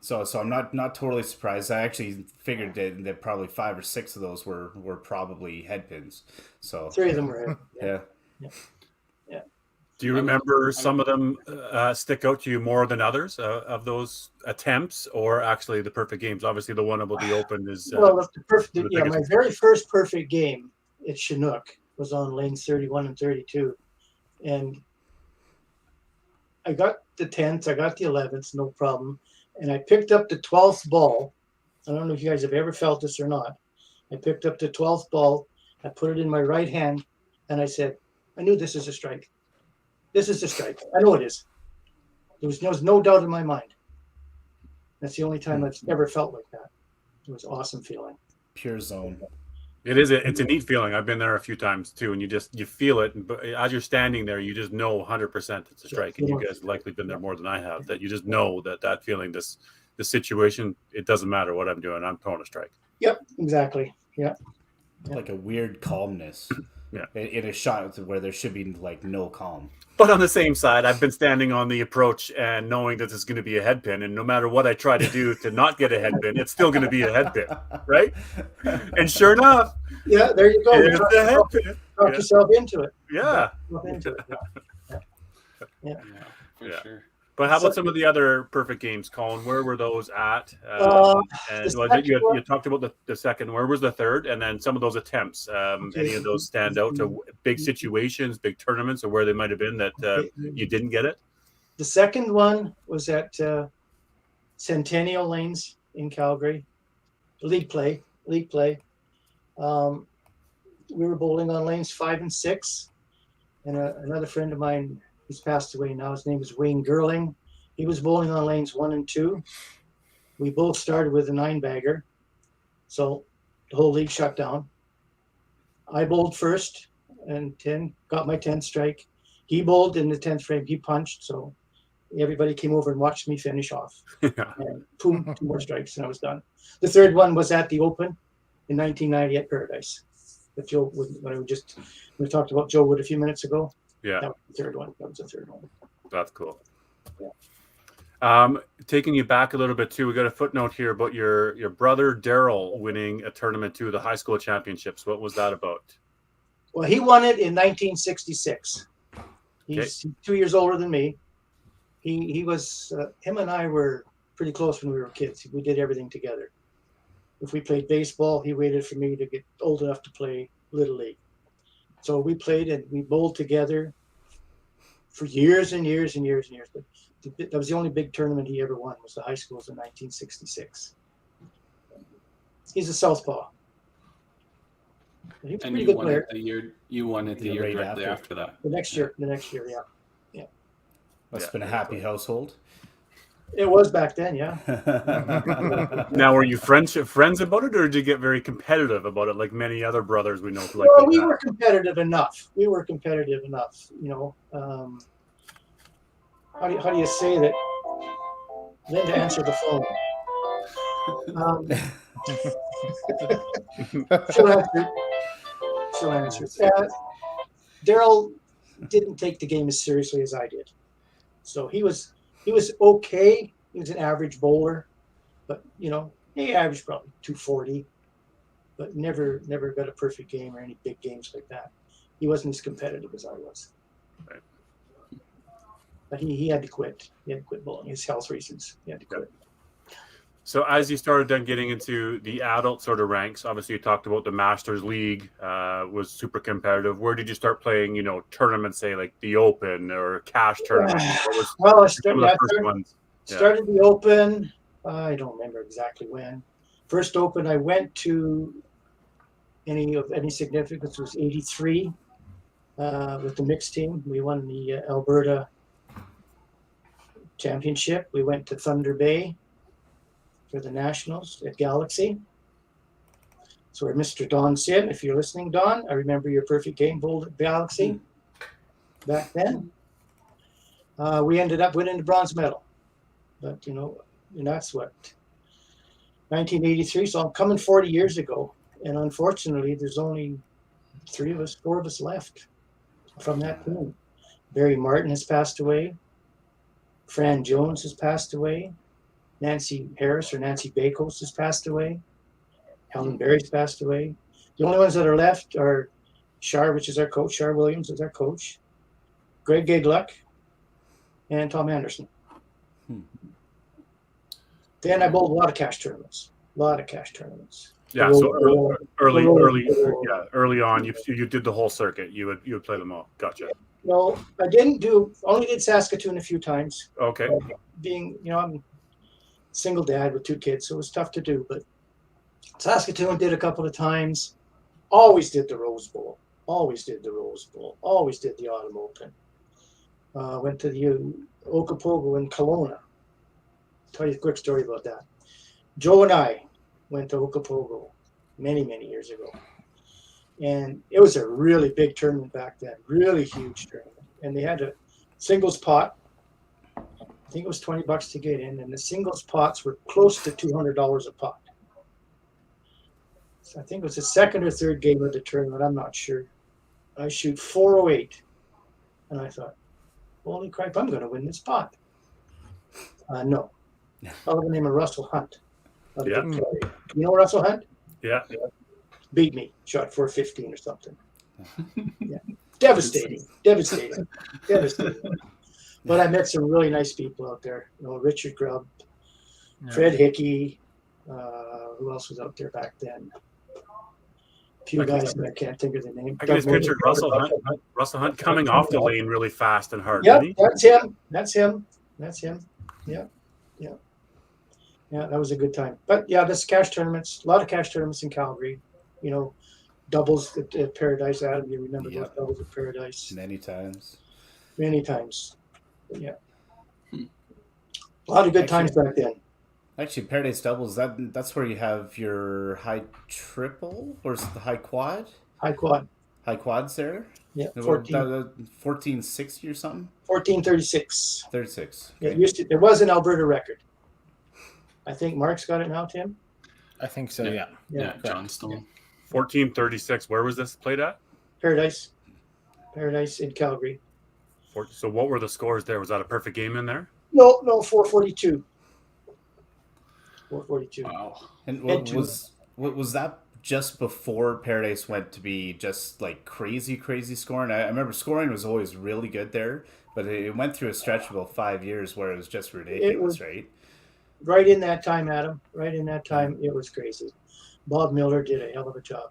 So I'm not totally surprised. I actually figured that probably 5 or 6 of those were probably head pins. So 3 of them were head. yeah. Do you remember some of them stick out to you more than others of those attempts, or actually the perfect games? Obviously, the one about the Open is Well, the perfect. the Yeah, biggest. my very first perfect game at Chinook was on lanes 31 and 32, and I got the 10th, I got the 11th, no problem, and I picked up the 12th ball. I don't know if you guys have ever felt this or not. I picked up the 12th ball, I put it in my right hand, and I said, I knew this is a strike. This is a strike. I know it is. There was no doubt in my mind. That's the only time I've ever felt like that. It was an awesome feeling. Pure zone. It's a neat feeling. I've been there a few times too, and you feel it. But as you're standing there, you just know 100% it's a strike. And you guys have likely been there more than I have. That you just know that feeling, the situation. It doesn't matter what I'm doing. I'm throwing a strike. Yep, exactly. Yeah. Like a weird calmness. Yeah. In a shot where there should be like no calm. But on the same side, I've been standing on the approach and knowing that there's going to be a head pin, and no matter what I try to do to not get a head pin, it's still going to be a head pin, right? And sure enough, Yeah, there you go. it's a head pin. Talk yourself into it. Yeah. Talk into it. Yeah, for Yeah. sure. But how about some of the other perfect games, Colin? Where were those at? And you talked about the second. Where was the third? And then some of those attempts. Any of those stand out to big situations, big tournaments, or where they might have been that you didn't get it? The second one was at Centennial Lanes in Calgary. League play. We were bowling on lanes 5 and 6. And another friend of mine, he's passed away now. His name is Wayne Gerling. He was bowling on lanes 1 and 2. We both started with a 9-bagger. So the whole league shut down. I bowled first and got my 10th strike. He bowled in the 10th frame. He punched. So everybody came over and watched me finish off. Yeah. And boom, 2 more strikes and I was done. The third one was at the Open in 1990 at Paradise. That Joe, when we talked about Joe Wood a few minutes ago. Yeah. That was the third one. That's cool. Yeah. Taking you back a little bit too, we got a footnote here about your brother Daryl winning a tournament too, the high school championships. What was that about? Well, he won it in 1966. He's 2 years older than me. He was him and I were pretty close when we were kids. We did everything together. If we played baseball, he waited for me to get old enough to play Little League. So we played and we bowled together for years and years and years and years. But that was the only big tournament he ever won, was the high schools in 1966. He's a southpaw. He was a And pretty you good won player. it the year. You won it the Yeah, year right directly after. after that. The next year, yeah. Must have been a happy household. It was back then, yeah. Now, were you friends about it, or did you get very competitive about it, like many other brothers we know? Like Well, we were competitive enough. You know. How do you say that? Linda answered the phone. She'll answer. Daryl didn't take the game as seriously as I did, so he was okay. He was an average bowler, but he averaged probably 240, but never got a perfect game or any big games like that. He wasn't as competitive as I was. Right. But he had to quit. He had to quit bowling. His health reasons. He had to quit. So as you started then getting into the adult sort of ranks, obviously you talked about the Masters League was super competitive. Where did you start playing, tournaments, say like the Open or cash tournaments? What was Well, some of the first ones? Started the Open. I don't remember exactly when. First Open I went to any significance was 83 with the mixed team. We won the Alberta Championship. We went to Thunder Bay for the Nationals at Galaxy. So where Mr. Don Sim, if you're listening, Don, I remember your perfect game bowled at Galaxy back then. We ended up winning the bronze medal. But, and that's what, 1983. So I'm coming 40 years ago. And unfortunately, there's only 4 of us left from that team. Barry Martin has passed away. Fran Jones has passed away. Nancy Harris or Nancy Bakos has passed away. Helen Berry's passed away. The only ones that are left are Shar, which is our coach. Shar Williams is our coach. Greg Gigluck and Tom Anderson. Then I bowled a lot of cash tournaments. Yeah, so early on, you did the whole circuit. You would play them all. Gotcha. No, I only did Saskatoon a few times. Okay. Being, I'm a single dad with 2 kids, so it was tough to do. But Saskatoon did a couple of times. Always did the Rose Bowl. Always did the Autumn Open. Went to the Okopogo in Kelowna. I'll tell you a quick story about that. Joe and I went to Okopogo many, many years ago. And it was a really big tournament back then, really huge tournament. And they had a singles pot. I think it was $20 to get in, and the singles pots were close to $200 a pot. So I think it was the second or third game of the tournament. I'm not sure. I shoot 408, and I thought, holy crap, I'm going to win this pot. No. Fellow by the name of Russell Hunt. Yeah. You know Russell Hunt? Yeah. Beat me. Shot 415 or something. Yeah. Devastating. But I met some really nice people out there. Richard Grubb, Fred Hickey. Who else was out there back then? A few guys that I can't think of the name. I can just picture Russell Hunt coming off the lane really fast and hard. Yeah, that's him. Yeah, that was a good time. But yeah, this cash tournaments, a lot of cash tournaments in Calgary. Doubles at Paradise. Adam, you remember those doubles at Paradise? Many times. But yeah. A lot of good times back then. Actually, Paradise Doubles, that's where you have your high triple, or is it the high quad? High quad. High quads there? Yeah, 1460 or something? 1436. 36. Okay. Okay. There was an Alberta record. I think Mark's got it now, Tim? I think so, yeah. Johnstone. 1436. Where was this played at? Paradise in Calgary. So what were the scores there? Was that a perfect game in there? No, 442. 442. Wow. And was that just before Paradise went to be just like crazy scoring? I remember scoring was always really good there, but it went through a stretch of about 5 years where it was just ridiculous, right? Right in that time, Adam. Right in that time, it was crazy. Bob Miller did a hell of a job.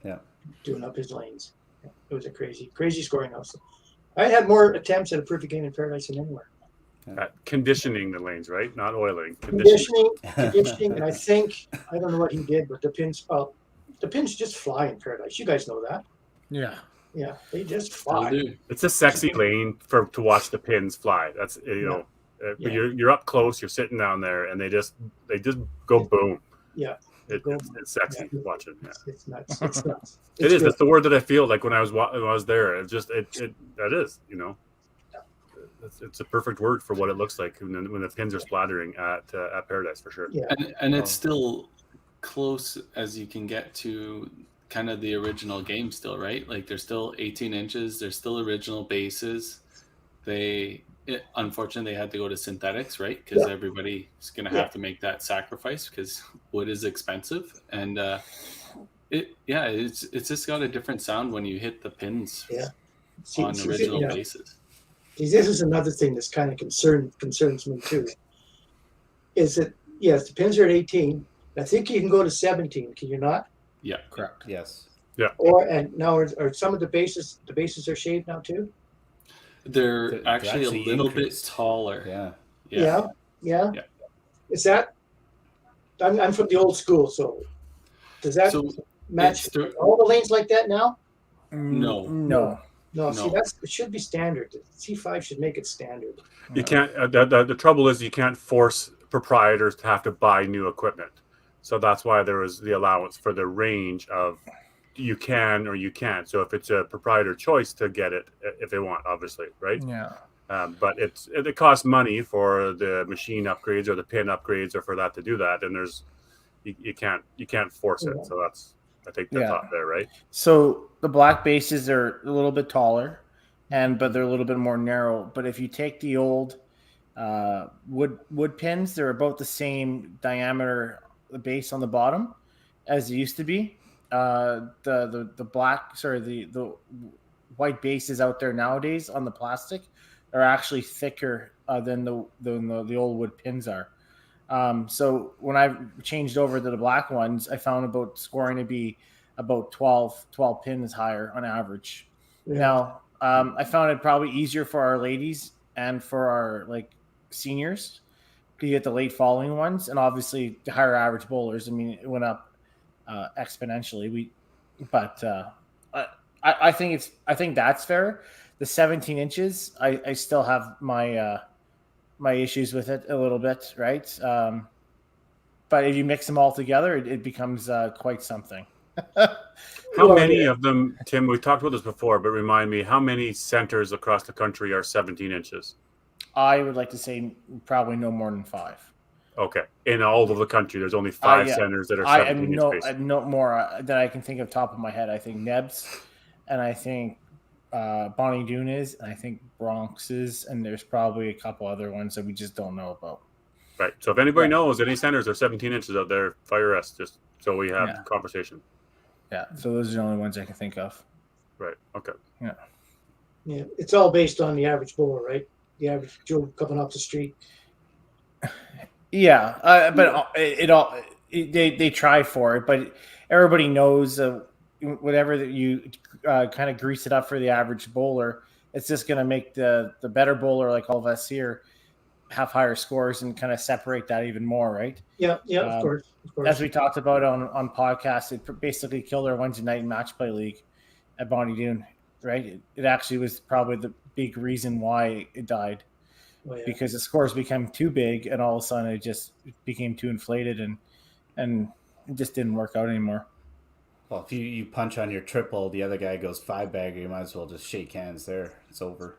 Yeah. Doing up his lanes. It was a crazy scoring house. I had more attempts at a perfect game in Paradise than anywhere. Conditioning the lanes, right? Not oiling. Conditioning, and I don't know what he did, but the pins just fly in Paradise. You guys know that. Yeah. Yeah, they just fly. It's a sexy lane to watch the pins fly. That's but you're up close, you're sitting down there, and they just go boom. Yeah. It's sexy watching. Yeah. It's nuts. It's nuts. It is. That's the word that I feel like when I was there. It that is. It's a perfect word for what it looks like when the pins are splattering at Paradise for sure. Yeah. And it's still close as you can get to kind of the original game still, right? Like they're still 18 inches. They're still original bases. Unfortunately, they had to go to synthetics, right? Because everybody's going to have to make that sacrifice because wood is expensive. And it's just got a different sound when you hit the pins on original bases. This is another thing that's kind of concerns me too. Is that yes, the pins are at 18. I think you can go to 17. Can you not? Yeah. Correct. Yes. And now are some of the bases are shaved now too? They're actually a little bit increased. taller. Yeah. Yeah. Is that? I'm from the old school, so does that So match it's all the lanes like that now? No. No. No, see, No. it should be standard. C5 should make it standard. You can't. The trouble is you can't force proprietors to have to buy new equipment. So that's why there was the allowance for the range of you can or you can't. So if it's a proprietor choice to get it, if they want, obviously, right? Yeah. But it costs money for the machine upgrades or the pin upgrades or for that to do that, and there's you can't force it. So that's I think the thought there, right? So the black bases are a little bit taller, but they're a little bit more narrow. But if you take the old wood pins, they're about the same diameter, the base on the bottom, as it used to be. The black, sorry, the white bases out there nowadays on the plastic are actually thicker than the old wood pins are. So when I changed over to the black ones, I found about scoring to be about 12 pins higher on average. Yeah. Now, I found it probably easier for our ladies and for our like seniors to get the late following ones, and obviously the higher average bowlers. I mean, it went up exponentially. I think that's fair. The 17 inches, I still have my my issues with it a little bit, right? But if you mix them all together, it becomes quite something. How many of them, Tim? We talked about this before, but remind me, how many centers across the country are 17 inches? I would like to say probably no more than 5. Okay, in all of the country, there's only 5 centers that are 17 inch base. No more that I can think of top of my head. I think Nebs, and I think Bonnie Doon is, and I think Bronx is, and there's probably a couple other ones that we just don't know about. Right. So if anybody knows any centers are 17 inches out there, fire us just so we have conversation. Yeah. So those are the only ones I can think of. Right. Okay. Yeah. Yeah. It's all based on the average bowler, right? The average Joe coming off the street. Yeah. But they try for it, but everybody knows whatever that you kind of grease it up for the average bowler, it's just going to make the better bowler, like all of us here, have higher scores and kind of separate that even more, right? Yeah, of course. As we talked about on podcasts, it basically killed our Wednesday night match play league at Bonnie Doon, right? It actually was probably the big reason why it died, because the scores became too big, and all of a sudden it just became too inflated, and it just didn't work out anymore. Well, if you punch on your triple, the other guy goes 5-bagger, you might as well just shake hands there. It's over.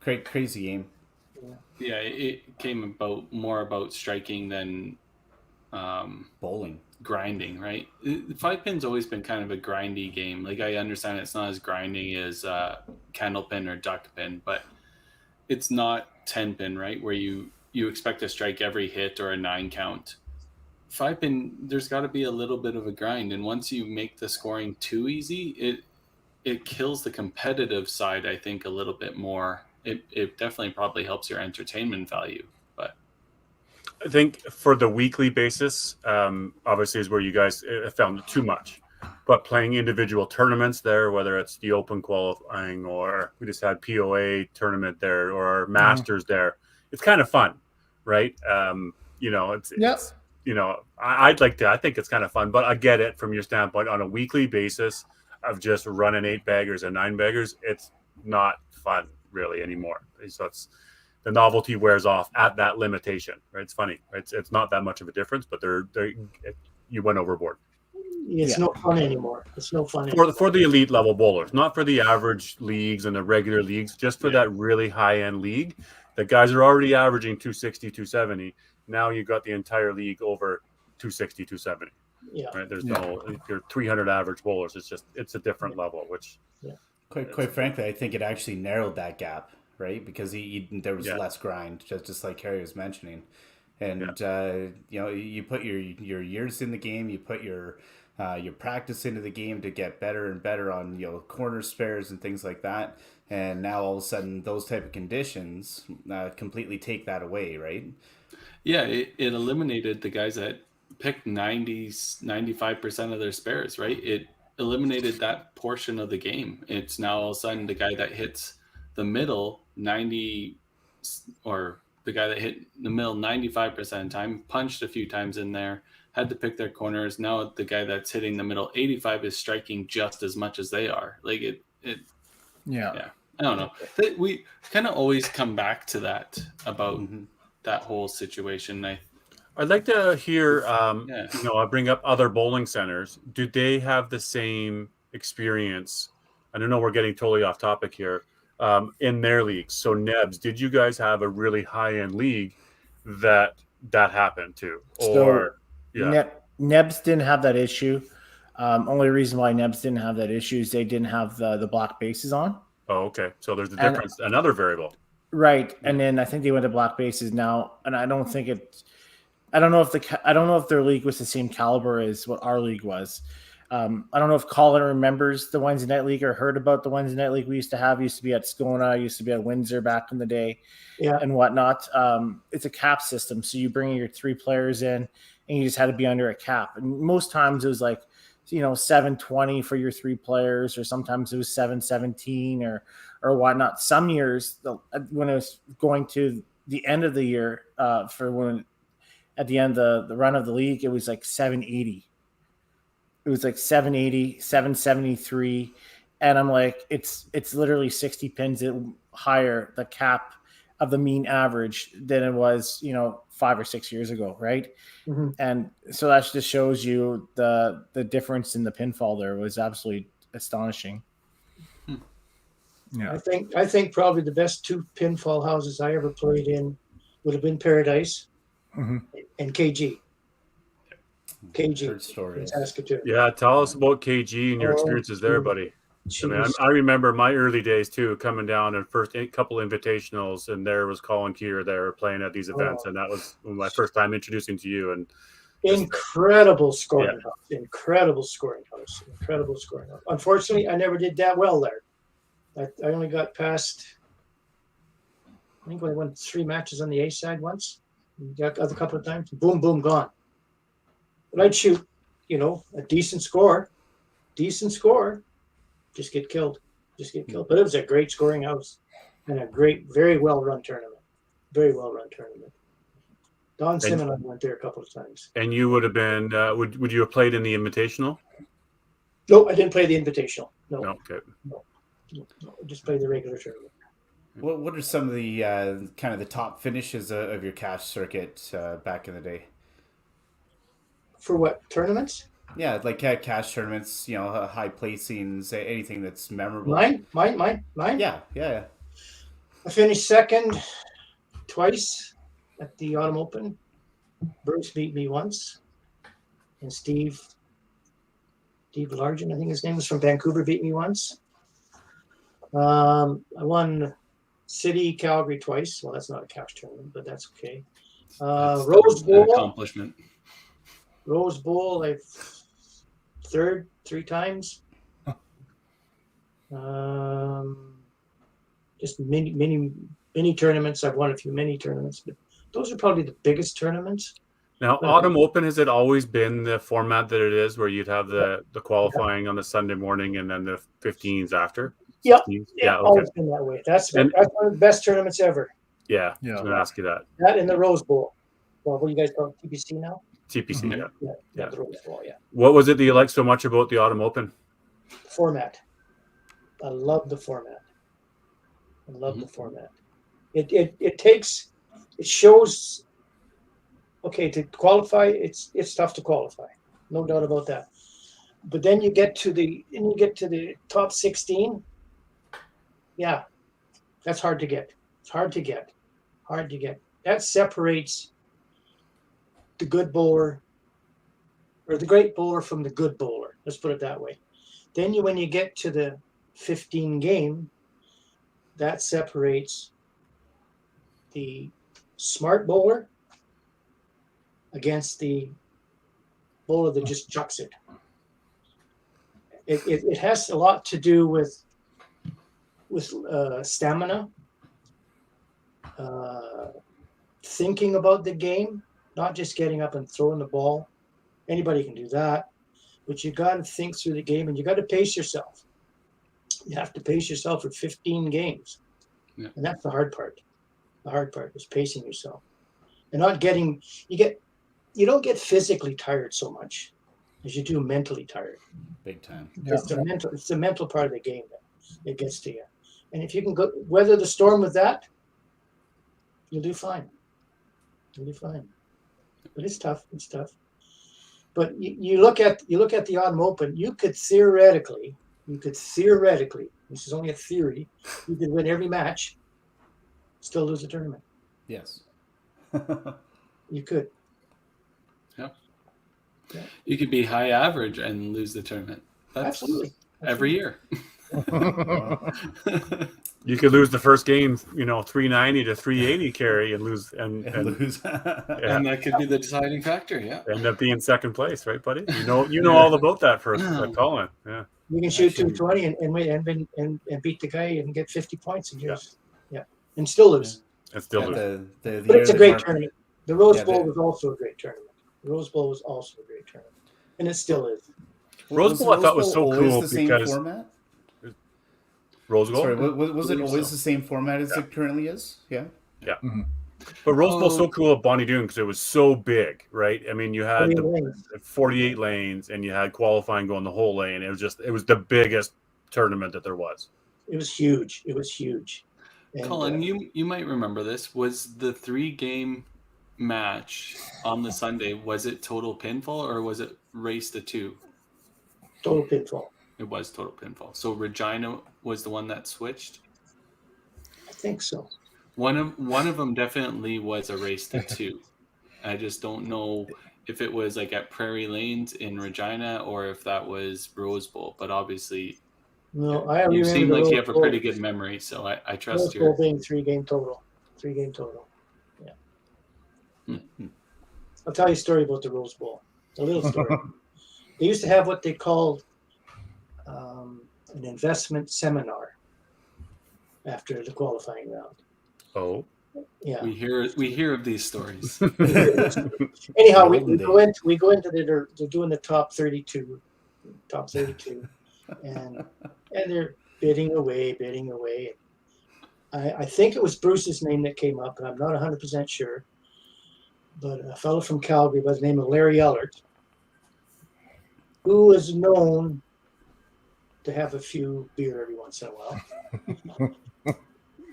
Crazy game. Yeah, it came more about striking than bowling, grinding, right? 5-pin's always been kind of a grindy game. Like, I understand it's not as grinding as candlepin or duckpin, but it's not 10-pin, right? Where you expect to strike every hit or a 9 count. 5-pin, there's got to be a little bit of a grind, and once you make the scoring too easy, it kills the competitive side, I think, a little bit more. It definitely probably helps your entertainment value, but I think for the weekly basis, obviously is where you guys found it too much. But playing individual tournaments there, whether it's the Open qualifying or we just had POA tournament there or our Masters there, it's kind of fun, right? It's I'd like to. I think it's kind of fun, but I get it from your standpoint on a weekly basis of just running 8-baggers and 9-baggers. It's not fun really anymore. So the novelty wears off at that limitation, right? It's funny. It's not that much of a difference, but you went overboard. It's no fun anymore. It's no fun for the elite level bowlers, not for the average leagues and the regular leagues, just for that really high end league. The guys are already averaging 260, 270. Now you've got the entire league over 260, 270. Yeah. Right. There's your 300 average bowlers. It's a different level, which. Yeah. Quite frankly, I think it actually narrowed that gap, right? Because there was less grind, just like Harry was mentioning, and you put your years in the game, you put your you're practicing to the game to get better and better on corner spares and things like that. And now all of a sudden, those type of conditions completely take that away, right? Yeah, it eliminated the guys that picked 95% of their spares, right? It eliminated that portion of the game. It's now all of a sudden the guy that hits the middle 90, or the guy that hit the middle 95% of the time, punched a few times in there, had to pick their corners. Now the guy that's hitting the middle 85 is striking just as much as they are. Like yeah. I don't know. We kind of always come back to that about that whole situation. I'd like to hear, Yeah. I bring up other bowling centers. Do they have the same experience? I don't know, we're getting totally off topic here. In their leagues. So Nebs, did you guys have a really high-end league that happened to? Or Nebs didn't have that issue. Only reason why Nebs didn't have that issue is they didn't have the black bases on. Oh, okay. So there's a difference, another variable. Right. And then I think they went to black bases now, and I don't know if their league was the same caliber as what our league was. I don't know if Colin remembers the Wednesday night league or heard about the Wednesday night league we used to have. Used to be at Skona, used to be at Windsor back in the day, and whatnot. It's a cap system, so you bring your 3 players in, and you just had to be under a cap. And most times it was like, $720 for your 3 players, or sometimes it was $717 or whatnot. Some years, when it was going to the end of the year, at the end of the run of the league, it was like $780. It was like $780, $773, and I'm like, it's literally 60 pins higher the cap of the mean average than it was 5 or 6 years ago, right? Mm-hmm. And so that just shows you the difference in the pinfall. There was absolutely astonishing. Yeah, I think probably the best 2 pinfall houses I ever played in would have been Paradise and KG. KG. Story. Yeah, tell us about KG and your experiences there, buddy. I mean, I remember my early days too, coming down and first couple invitationals, and there was Colin Keir there playing at these events, and that was my first time introducing to you. And incredible scoring house. Unfortunately, I never did that well there. I only got past. I think I won 3 matches on the A side once. Got a couple of times. Boom, boom, gone. But I'd shoot, a decent score. Just get killed. But it was a great scoring house and a great, very well-run tournament. Don Sim and I went there a couple of times. And you would have been, would you have played in the Invitational? No, I didn't play the Invitational. No. Okay. No, just played the regular tournament. What are some of the kind of the top finishes of your cash circuit back in the day? For what, tournaments? Yeah, like cash tournaments, high placings, anything that's memorable. Mine. Yeah. I finished second twice at the Autumn Open. Bruce beat me once, and Steve Largent, I think his name was, from Vancouver, beat me once. I won City Calgary twice. Well, that's not a cash tournament, but that's okay. Rose Bowl accomplishment. Rose Bowl, I've third 3 times. Just mini tournaments. I've won a few mini tournaments, but those are probably the biggest tournaments. Now, Autumn Open, has it always been the format that it is, where you'd have the qualifying on the Sunday morning and then the 15s after? Yeah, 16s? yeah, Okay. always been that way. That's one of the best tournaments ever. Yeah, I was going to ask you that. That in the Rose Bowl. Well, what do you guys call it, TPC now? TPC, Yeah, the Rose Bowl, yeah. What was it that you liked so much about the Autumn Open? Format. I love the format. It shows. Okay, to qualify, it's tough to qualify, no doubt about that. But then you get to the top 16. Yeah, that's hard to get. It's hard to get. That separates the good bowler, or the great bowler, from the good bowler. Let's put it that way. Then when you get to the 15 game, that separates the smart bowler against the bowler that just chucks it. it has a lot to do with stamina, thinking about the game, not just getting up and throwing the ball. Anybody can do that, but you got to think through the game, and you got to pace yourself. You have to pace yourself for 15 games, and that's the hard part. The hard part is pacing yourself, and not getting. You don't get physically tired so much as you do mentally tired. Big time. Yeah. It's the mental part of the game that gets to you. And if you can weather the storm with that, you'll do fine. You'll do fine. But it's tough. It's tough. But you look at the Autumn Open. You could theoretically, this is only a theory, you could win every match, still lose the tournament. Yes. You could. Yeah. You could be high average and lose the tournament. That's Absolutely. every year. You could lose the first game, 390 to 380 carry and lose and lose. And that could be the deciding factor. Yeah. End up being second place, right, buddy? You know all about that for Colin. Yeah. You can shoot 220 and beat the guy and get 50 points and and still lose. And still lose. But it's a great tournament. The Rose Bowl was also a great tournament. The Rose Bowl was also a great tournament, and it still is. Rose Bowl I thought was so cool the same because format? Rose Bowl. Sorry, was it always the same format as it currently is? Yeah. Yeah. Mm-hmm. But Rose Bowl's so cool at Bonnie Doon because it was so big, right? I mean, you had 48 lanes, and you had qualifying going the whole lane. It was the biggest tournament that there was. It was huge. It was huge. And, Colin, you might remember this. Was the 3-game match on the Sunday, was it total pinfall or was it race to 2? Total pinfall. It was total pinfall. So Regina was the one that switched? I think so. One of them definitely was a race to 2. I just don't know if it was like at Prairie Lanes in Regina or if that was Rose Bowl. But obviously, you seem like you have a pretty good memory, so I trust you. Rose Bowl being 3-game total. 3-game total. Yeah. Mm-hmm. I'll tell you a story about the Rose Bowl. A little story. They used to have what they called an investment seminar after the qualifying round. Oh, yeah. We hear of these stories. Anyhow, we go into they're doing the top 32, and they're bidding away. I think it was Bruce's name that came up, and I'm not 100% sure. But a fellow from Calgary by the name of Larry Ellert, who is known to have a few beer every once in a while.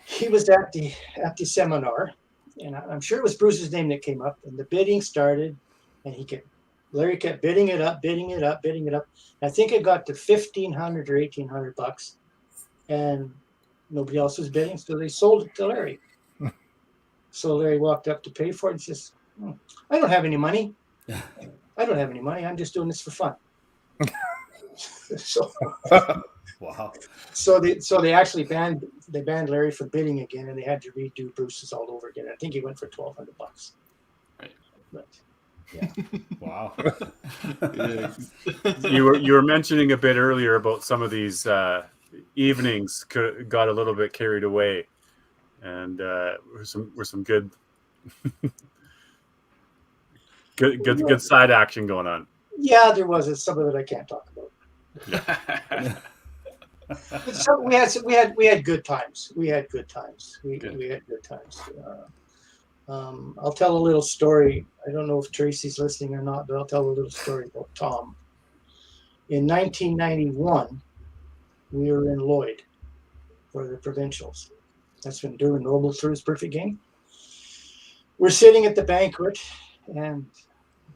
He was at the seminar, and I'm sure it was Bruce's name that came up, and the bidding started, and Larry kept bidding it up. I think it got to $1,500 or $1,800, and nobody else was bidding, so they sold it to Larry. So Larry walked up to pay for it and says, I don't have any money. I'm just doing this for fun. So wow. So they actually banned Larry from bidding again, and they had to redo Bruce's all over again. I think he went for $1,200. Right. But yeah. Wow. You were mentioning a bit earlier about some of these evenings got a little bit carried away, and were some good good side action going on. Yeah, there was some of it I can't talk about. Yeah. So we had good times. We had good times. I'll tell a little story. I don't know if Tracy's listening or not, but I'll tell a little story about Tom. In 1991, we were in Lloyd for the provincials. That's when Derwin Noble threw his perfect game. We're sitting at the banquet, and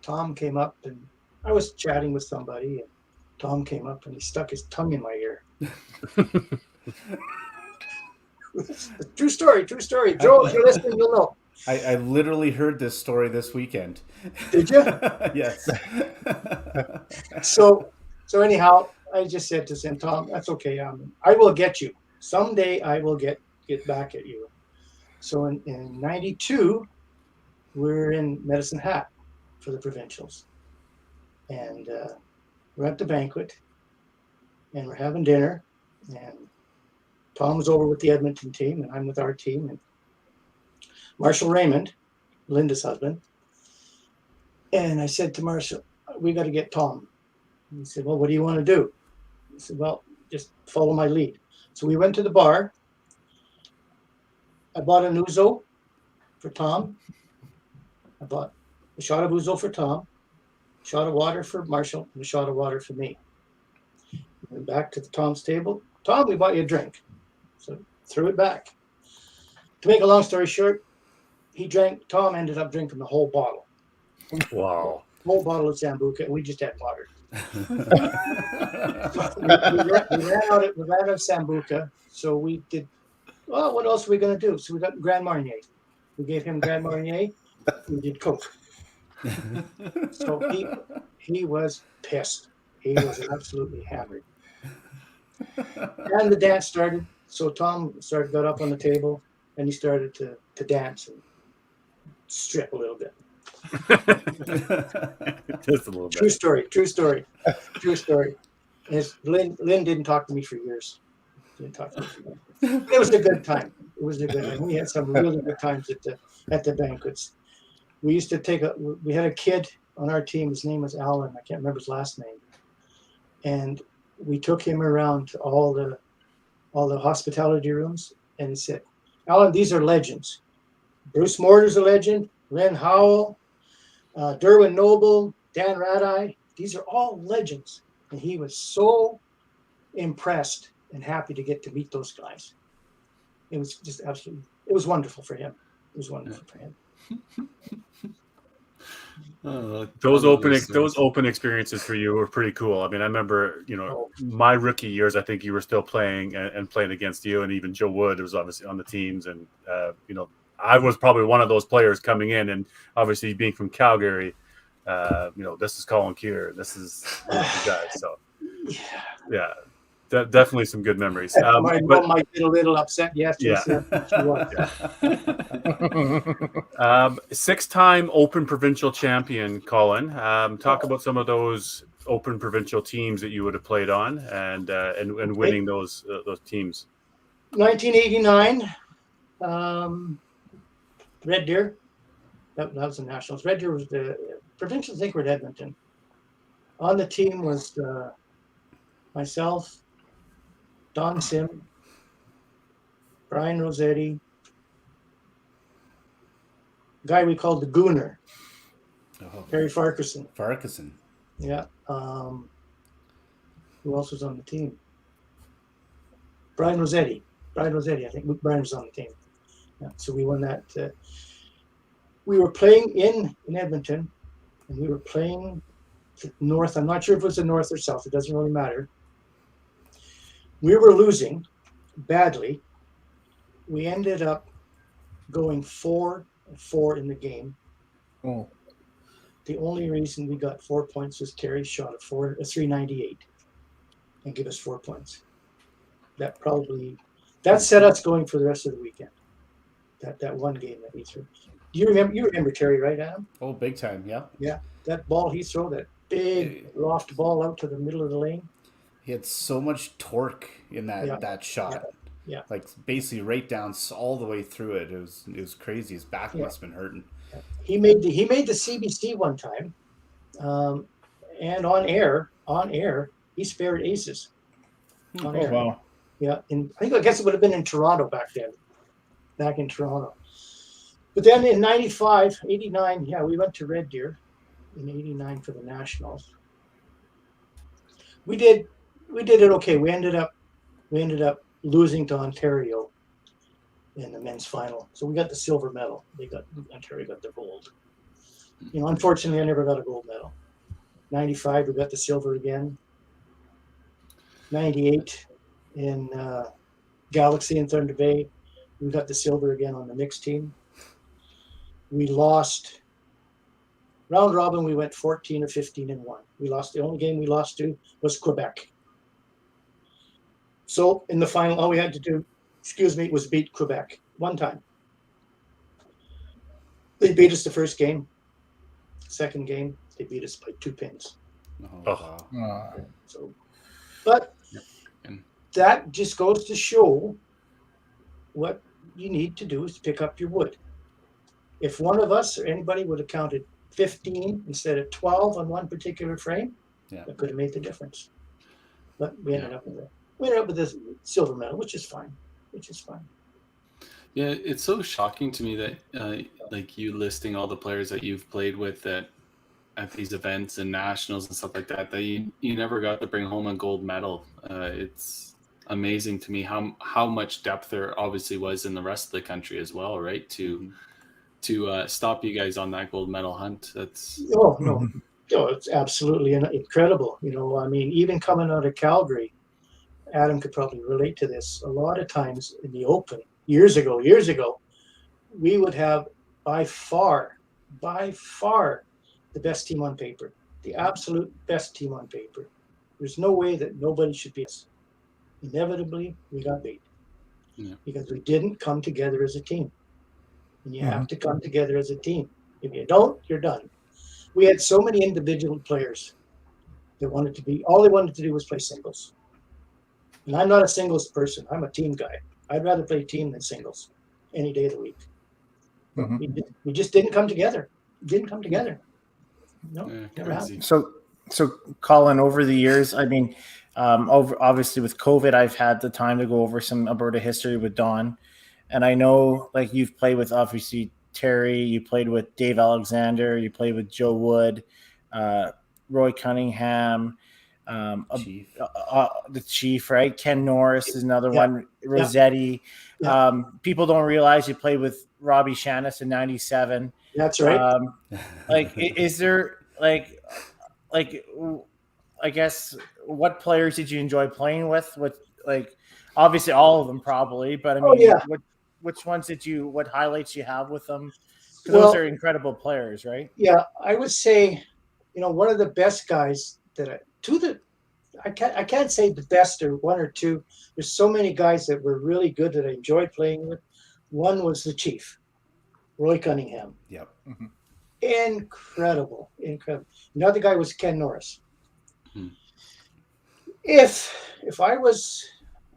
Tom came up, and I was chatting with somebody, and Tom came up and he stuck his tongue in my ear. True story. Joe, if you're listening, you'll know. I literally heard this story this weekend. Did you? Yes. So anyhow, I just said to him, Tom, that's okay. I will get you. Someday I will get back at you. So in 92, we're in Medicine Hat for the provincials. And we're at the banquet. and we're having dinner, and Tom was over with the Edmonton team, and I'm with our team, and Marshall Raymond, Linda's husband. And I said to Marshall, we got to get Tom. And he said, well, what do you want to do? I said, well, just follow my lead. So we went to the bar. I bought an ouzo for Tom. I bought a shot of ouzo for Tom, a shot of water for Marshall, and a shot of water for me. Went back to Tom's table. Tom, we bought you a drink. So threw it back. To make a long story short, Tom ended up drinking the whole bottle. Wow. Whole bottle of Sambuca. We just had water. we ran out of Sambuca. So we did, well, what else are we going to do? So we got Grand Marnier. We gave him Grand Marnier. We did Coke. So he was pissed. He was absolutely hammered. And the dance started. So Tom got up on the table and he started to dance and strip a little bit. Just a little bit. True story. Lynn didn't talk to me for years. It was a good time. We had some really good times at the banquets. We used to we had a kid on our team. His name was Alan. I can't remember his last name. And we took him around to all the hospitality rooms and he said, Alan, these are legends. Bruce Mortar's a legend. Lynn Howell, Derwin Noble, Dan Radeye. These are all legends. And he was so impressed and happy to get to meet those guys. It was just absolutely, it was wonderful for him. Those open experiences for you were pretty cool. I mean, I remember, my rookie years, I think you were still playing and playing against you, and even Joe Wood was obviously on the teams. And, I was probably one of those players coming in, and obviously being from Calgary, this is Colin Keir. This is the guy. So, yeah. Definitely some good memories. My mom might get a little upset. Yes. Six-time Open Provincial champion, Colin. Talk about some of those Open Provincial teams that you would have played on, and winning those teams. 1989, Red Deer. That was the Nationals. Red Deer was the provincial. I think we're at Edmonton. On the team was myself, Don Sim, Brian Rossetti, a guy we called the Gooner, Harry Farquharson. Yeah. Who else was on the team? Brian Rossetti. I think Brian was on the team. Yeah, so we won that. We were playing in Edmonton, and we were playing north. I'm not sure if it was the north or south. It doesn't really matter. We were losing badly. We ended up going 4-4 in the game. Oh. The only reason we got 4 points was Terry shot a 398 and give us 4 points. That set us going for the rest of the weekend. That one game that we threw. You remember Terry, right, Adam? Oh, big time, yeah. Yeah, that ball he threw, that big loft ball out to the middle of the lane. He had so much torque in that shot. Yeah. Like basically right down all the way through it. It was crazy. His back must have been hurting. He made the CBC one time, and on air, he spared aces. On air. Wow. Yeah, and I guess it would have been in Toronto back in Toronto. But then in 95, 89, we went to Red Deer in 89 for the Nationals. We did it okay. We ended up losing to Ontario in the men's final. So we got the silver medal. Ontario got the gold. Unfortunately, I never got a gold medal. 95, we got the silver again. 98 in Galaxy in Thunder Bay, we got the silver again on the mixed team. We lost round robin. We went 14 or 15-1. We lost. The only game we lost to was Quebec. So in the final, all we had to do, was beat Quebec one time. They beat us the first game. Second game, they beat us by 2 pins. Oh, wow. So, but that just goes to show what you need to do is pick up your wood. If one of us or anybody would have counted 15 instead of 12 on one particular frame, that could have made the difference. But we ended up with this silver medal, which is fine. Yeah, it's so shocking to me that like you listing all the players that you've played with at these events and nationals and stuff like that, that you never got to bring home a gold medal. It's amazing to me how much depth there obviously was in the rest of the country as well, right? To stop you guys on that gold medal hunt. That's no, it's absolutely incredible. I mean, even coming out of Calgary, Adam could probably relate to this. A lot of times in the Open, years ago, we would have by far the best team on paper, the absolute best team on paper. There's no way that nobody should be us. Inevitably, we got beat because we didn't come together as a team. And you have to come together as a team. If you don't, you're done. We had so many individual players that all they wanted to do was play singles. And I'm not a singles person. I'm a team guy. I'd rather play team than singles any day of the week. We just didn't come together. No, never happened. So Colin, over the years, I mean, obviously with COVID, I've had the time to go over some Alberta history with Don. And I know, like, you've played with, obviously, Terry, you played with Dave Alexander, you played with Joe Wood, Roy Cunningham, the Chief, right? Ken Norris is another one, Rossetti. Yeah. People don't realize you played with Robbie Shannis in 97. That's right. Is there, like, I guess, what players did you enjoy playing with? Obviously all of them probably, but I mean, which ones what highlights you have with them? Because those are incredible players, right? Yeah, I would say, one of the best guys I can't say the best or one or two. There's so many guys that were really good that I enjoyed playing with. One was the Chief, Roy Cunningham. Yep. Mm-hmm. Incredible. Another guy was Ken Norris. If I was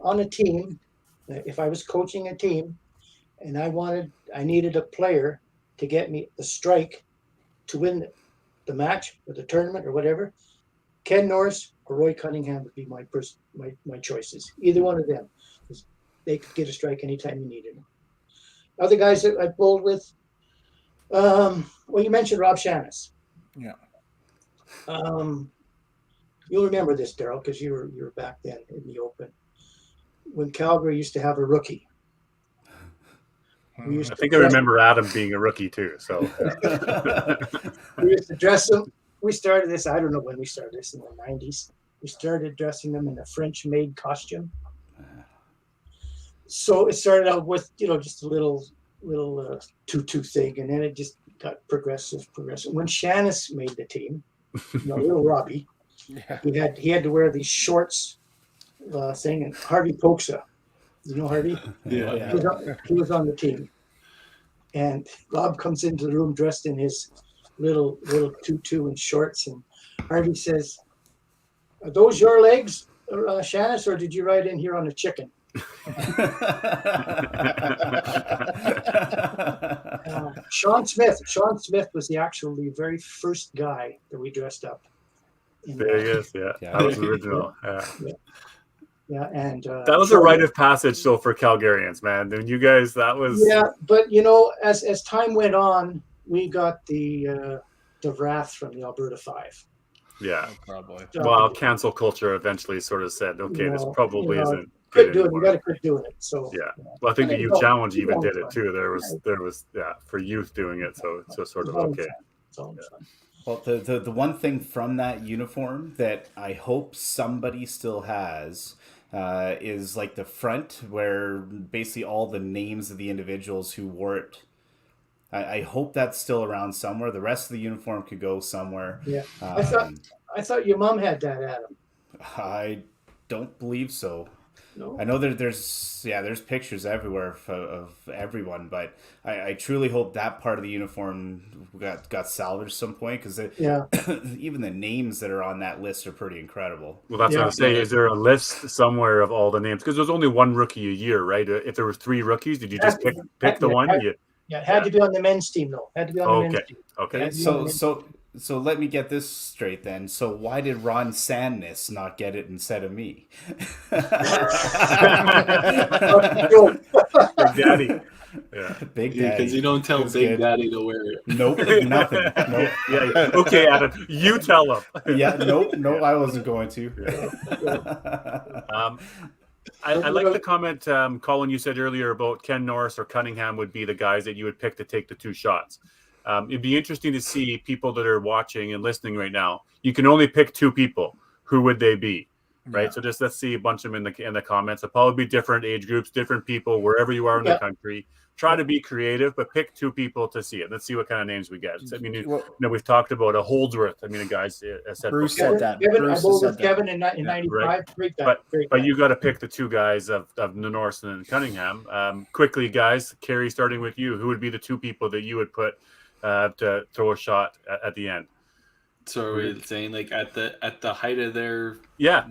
on a team, if I was coaching a team, and I needed a player to get me the strike to win the match or the tournament or whatever, Ken Norris or Roy Cunningham would be my choices. Either one of them, because they could get a strike anytime you needed them. Other guys that I bowled with, you mentioned Rob Shannis. Yeah. You'll remember this, Daryl, because you were back then in the Open when Calgary used to have a rookie. I think I remember Adam being a rookie too. So we used to dress them. We started this. I don't know when we started this, in the 90s. We started dressing them in a French-made costume. So it started out with just a little tutu thing, and then it just got progressive. When Shannis made the team, little Robbie, he had to wear these shorts thing, and Harvey Poksa. You know Harvey? Yeah. He was on the team. And Rob comes into the room dressed in his little tutu and shorts. And Harvey says, "Are those your legs, Shannis, or did you ride in here on a chicken?" Sean Smith was the very first guy that we dressed up. There he is. Yeah. That was original. Yeah, and that was a rite of passage, though, for Calgarians, man. And you guys, that was But as time went on, we got the wrath from the Alberta Five. Yeah, probably. Well, cancel culture eventually sort of said, "Okay, this probably isn't." Quit doing it. You got to quit doing it. So yeah, well, I think the Youth Challenge even did it too. There was for youth doing it, so sort of okay. Well, the one thing from that uniform that I hope somebody still has is like the front, where basically all the names of the individuals who wore it. I hope that's still around somewhere. The rest of the uniform could go somewhere. Yeah, I thought your mom had that, Adam. I don't believe so. No. I know there's pictures everywhere of everyone, but I truly hope that part of the uniform got salvaged some point, because Yeah. even the names that are on that list are pretty incredible. Well, that's what Yeah. I'm saying. Is there a list somewhere of all the names? Because there's only one rookie a year, right? If there were 3 rookies, did you just pick the one? Yeah, it had to be on the men's team, though. Had to be on the men's team. Okay. Okay, so let me get this straight then. So why did Ron Sandness not get it instead of me? Big Daddy. Yeah. Big Daddy. Because you don't tell It's Big good. Daddy to wear it. Nope, nothing. Nope. Yeah. Okay, Adam. You tell him. Yeah, nope, I wasn't going to. I like the comment, Colin, you said earlier about Ken Norris or Cunningham would be the guys that you would pick to take the 2 shots. It'd be interesting to see people that are watching and listening right now. You can only pick 2 people. Who would they be? Right. Yeah. So let's see a bunch of them in the comments. It'll probably be different age groups, different people, wherever you are in the country. Try to be creative, but pick 2 people to see it. Let's see what kind of names we get. I mean, we've talked about a Holdsworth. I mean, a guy said Bruce said that. I bowled with Kevin in 95. Right. Great guy. But you got to pick the 2 guys of Norris and Cunningham. Quickly, guys, Kerry, starting with you, who would be the 2 people that you would put to throw a shot at the end? So are we saying like at the height of their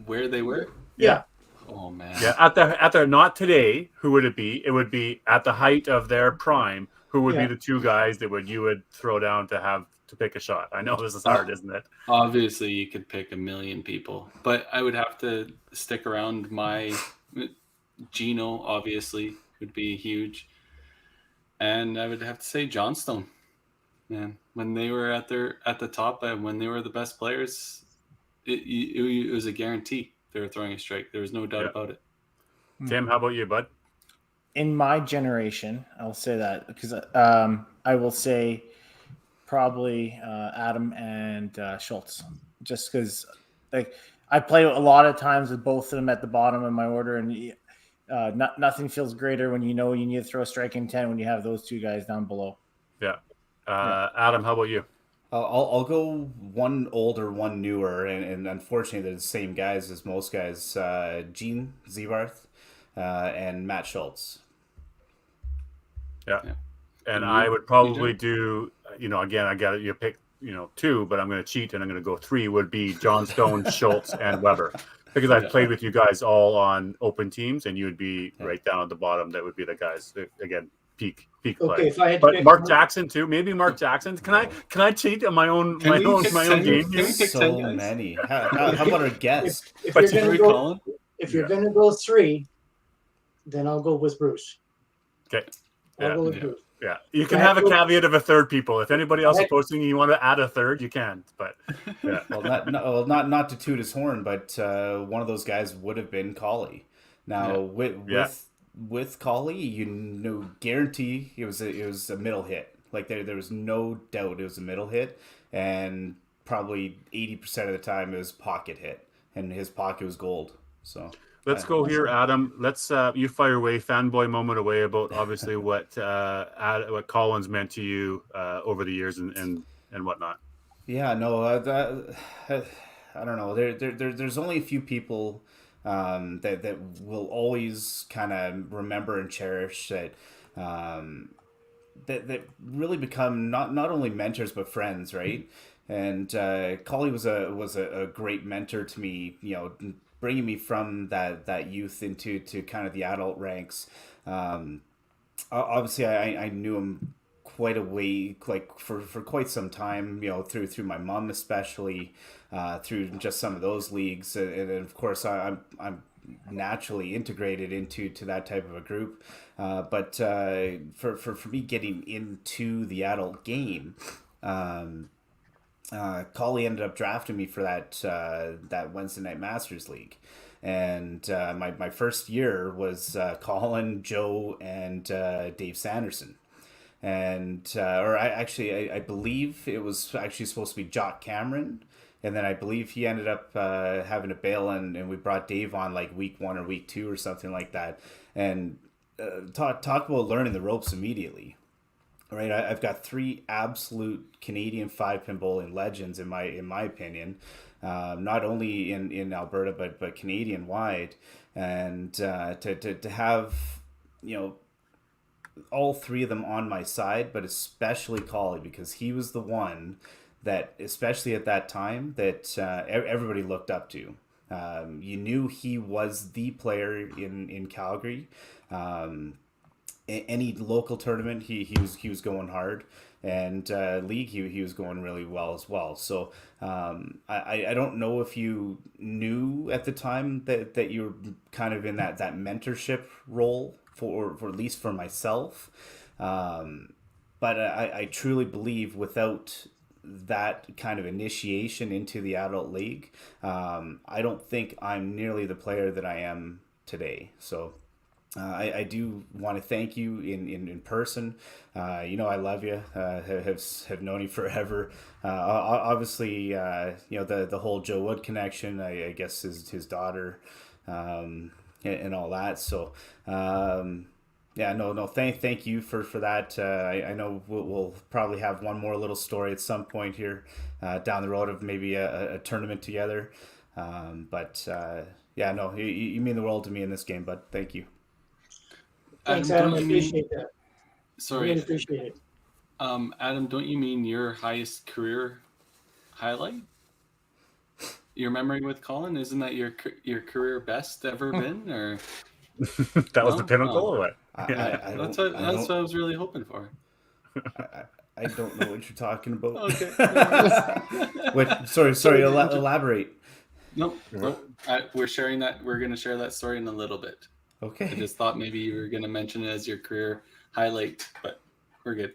where they were? Yeah. Oh man. Yeah, at their not today, who would it be? It would be at the height of their prime. Who would be the 2 guys that you would throw down to pick a shot? I know this is hard, isn't it? Obviously, you could pick a million people, but I would have to stick around. My Gino obviously would be huge, and I would have to say Johnstone. Man, when they were at the top, and when they were the best players, it was a guarantee they were throwing a strike. There was no doubt about it. Tim, how about you, bud? In my generation, I'll say that because I will say probably Adam and Schultz, just because like I play a lot of times with both of them at the bottom of my order, and nothing feels greater when you know you need to throw a strike in 10 when you have those 2 guys down below. Yeah. Adam, how about you? I'll go one older, one newer, and unfortunately they're the same guys as most guys. Gene Zebarth and Matt Schultz. Yeah. And I would probably do, again, I got it. You pick, 2, but I'm going to cheat and I'm going to go 3. Would be John Stone, Schultz, and Weber, because I've played with you guys all on open teams, and you would be right down at the bottom. That would be the guys that, again, peak play. Okay, if I had to But pick Mark Jackson too. Maybe Mark Jackson. Can I cheat on my own game here? So many. How about our guest? If you're going to go 3, then I'll go with Bruce. Okay. I'll go with Bruce. Yeah, you can have a caveat of a 3rd people. If anybody else is posting, you want to add a 3rd, you can. But yeah, not to toot his horn, but one of those guys would have been Collie. Now with Collie, guarantee it was a middle hit. Like there was no doubt it was a middle hit, and probably 80% of the time it was pocket hit, and his pocket was gold. So. Let's go here, Adam. Let's you fire away, fanboy moment away about obviously what Colin's meant to you over the years and whatnot. Yeah, no, I don't know. There's only a few people that will always kind of remember and cherish that really become not only mentors but friends, right? And Collie was a great mentor to me, bringing me from that youth into kind of the adult ranks. Obviously, I knew him quite a way, like for quite some time, through my mom especially, through just some of those leagues, and of course I'm naturally integrated into that type of a group. But for me getting into the adult game, Collie ended up drafting me for that Wednesday Night Masters League, and my first year was Colin, Joe, and Dave Sanderson, and I believe it was actually supposed to be Jock Cameron, and then I believe he ended up having to bail, and we brought Dave on like week 1 or week 2 or something like that, and talk about learning the ropes immediately. Right, I've got 3 absolute Canadian 5-pin bowling legends in my opinion, not only in Alberta but Canadian wide, and to have all three of them on my side, but especially Collie, because he was the one that, especially at that time, that everybody looked up to. You knew he was the player in Calgary. Any local tournament, he was going hard, and league he was going really well as well. So I don't know if you knew at the time that you were kind of in that mentorship role for at least for myself, but I truly believe without that kind of initiation into the adult league, I don't think I'm nearly the player that I am today. So I do want to thank you in person. I love you. Have known you forever. Obviously, the whole Joe Wood connection. I guess his daughter, and all that. So, Thank you for that. I know we'll probably have one more little story at some point here down the road of maybe a tournament together. You mean the world to me in this game, bud. Thank you. Thanks, Adam, Adam. I appreciate that. Sorry, Really appreciate it. Adam, don't you mean your highest career highlight? Your memory with Colin, isn't that your career best ever been, or that was the pinnacle, or what? That's what I was really hoping for. I don't know what you're talking about. Okay. Sorry. Elaborate. Nope. We're sharing that. We're going to share that story in a little bit. Okay. I just thought maybe you were going to mention it as your career highlight, but we're good.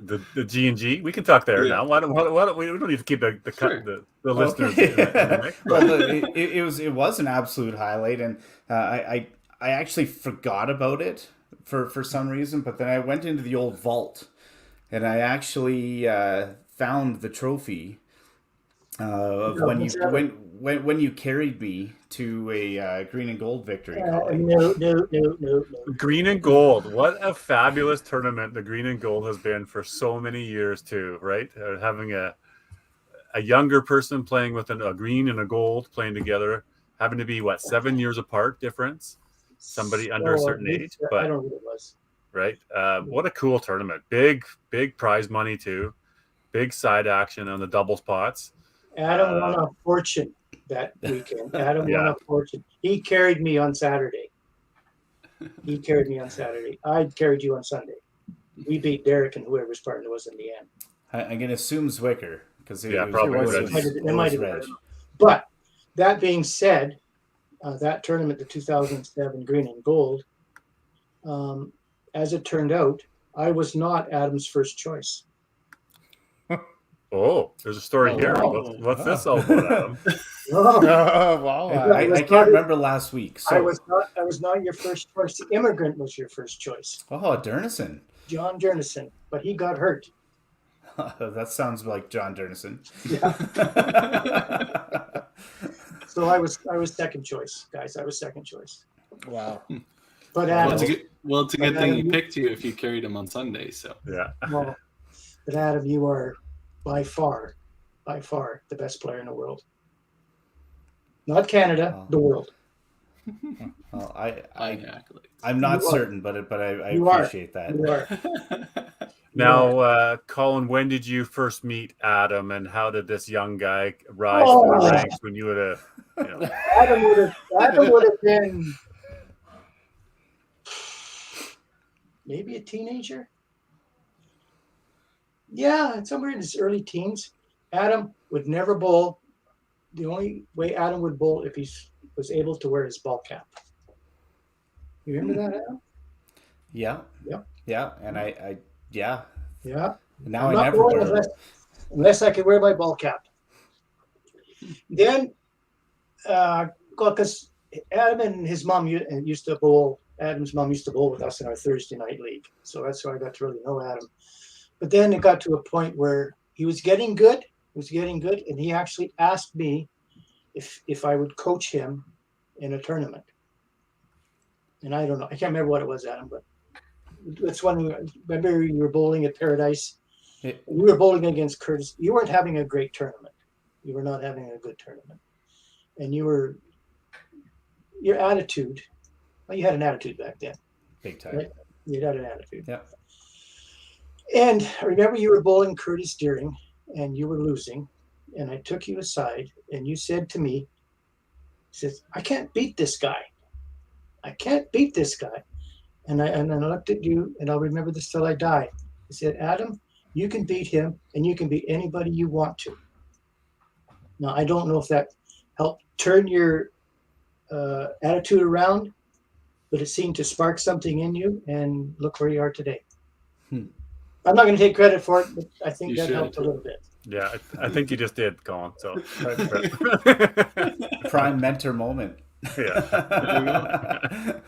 The G&G, we can talk there now. Why don't we don't need to keep the listeners in the mix. Well, it was an absolute highlight, and I actually forgot about it for some reason, but then I went into the old vault and I actually found the trophy of when you carried me to a green and gold victory. No. Green and gold. What a fabulous tournament the green and gold has been for so many years too, right? Having a younger person playing with a green and a gold playing together, having to be 7 years apart difference. Somebody under a certain age, but I don't know who it was. Right. What a cool tournament. Big prize money too. Big side action on the doubles pots. Adam won a fortune that weekend. Adam won a fortune. He carried me on Saturday. I carried you on Sunday. We beat Derek and whoever's partner was in the end. I'm going to assume Zwicker, because it might have been. But that being said, that tournament, the 2007 Green and Gold, as it turned out, I was not Adam's first choice. Oh, there's a story here. What's this all about, Adam? Wow. I can't remember last week. So. I was not your first choice. The Immigrant was your first choice. Oh, Durnison. John Durnison, but he got hurt. That sounds like John Durnison. Yeah. So I was second choice, guys. I was second choice. Wow. But Adam, it's a good thing he picked you if you carried him on Sunday. So yeah. Well, but Adam, you are by far the best player in the world. Not Canada, the world. Well, I'm not certain, but I appreciate that. You are. Now, Colin, when did you first meet Adam, and how did this young guy rise to the ranks when you would have? Adam would have been maybe a teenager. Yeah, somewhere in his early teens. Adam would never bowl. The only way Adam would bowl if he was able to wear his ball cap. You remember that, Adam? Yeah. And yeah. Now I'm I never wear unless I could wear my ball cap. Then, because Adam and his mom used to bowl. Adam's mom used to bowl with us in our Thursday night league, so that's how I got to really know Adam. But then it got to a point where he was getting good. And he actually asked me if I would coach him in a tournament. And I don't know. I can't remember what it was, Adam, but it's when remember you were bowling at Paradise. We were bowling against Curtis. You weren't having a great tournament. You were not having a good tournament, and your attitude. Well, you had an attitude back then. Big time. Right? You had an attitude. Yeah. And I remember you were bowling Curtis Deering, and you were losing, and I took you aside, and you said to me, "says I can't beat this guy. I can't beat this guy." And I looked at you, and I'll remember this till I die. I said, "Adam, you can beat him, and you can beat anybody you want to." Now, I don't know if that helped turn your attitude around, but it seemed to spark something in you, and look where you are today. I'm not going to take credit for it, but I think You that should. helped a little bit. Yeah, I think you just did, Colin. So, Prime mentor moment. yeah.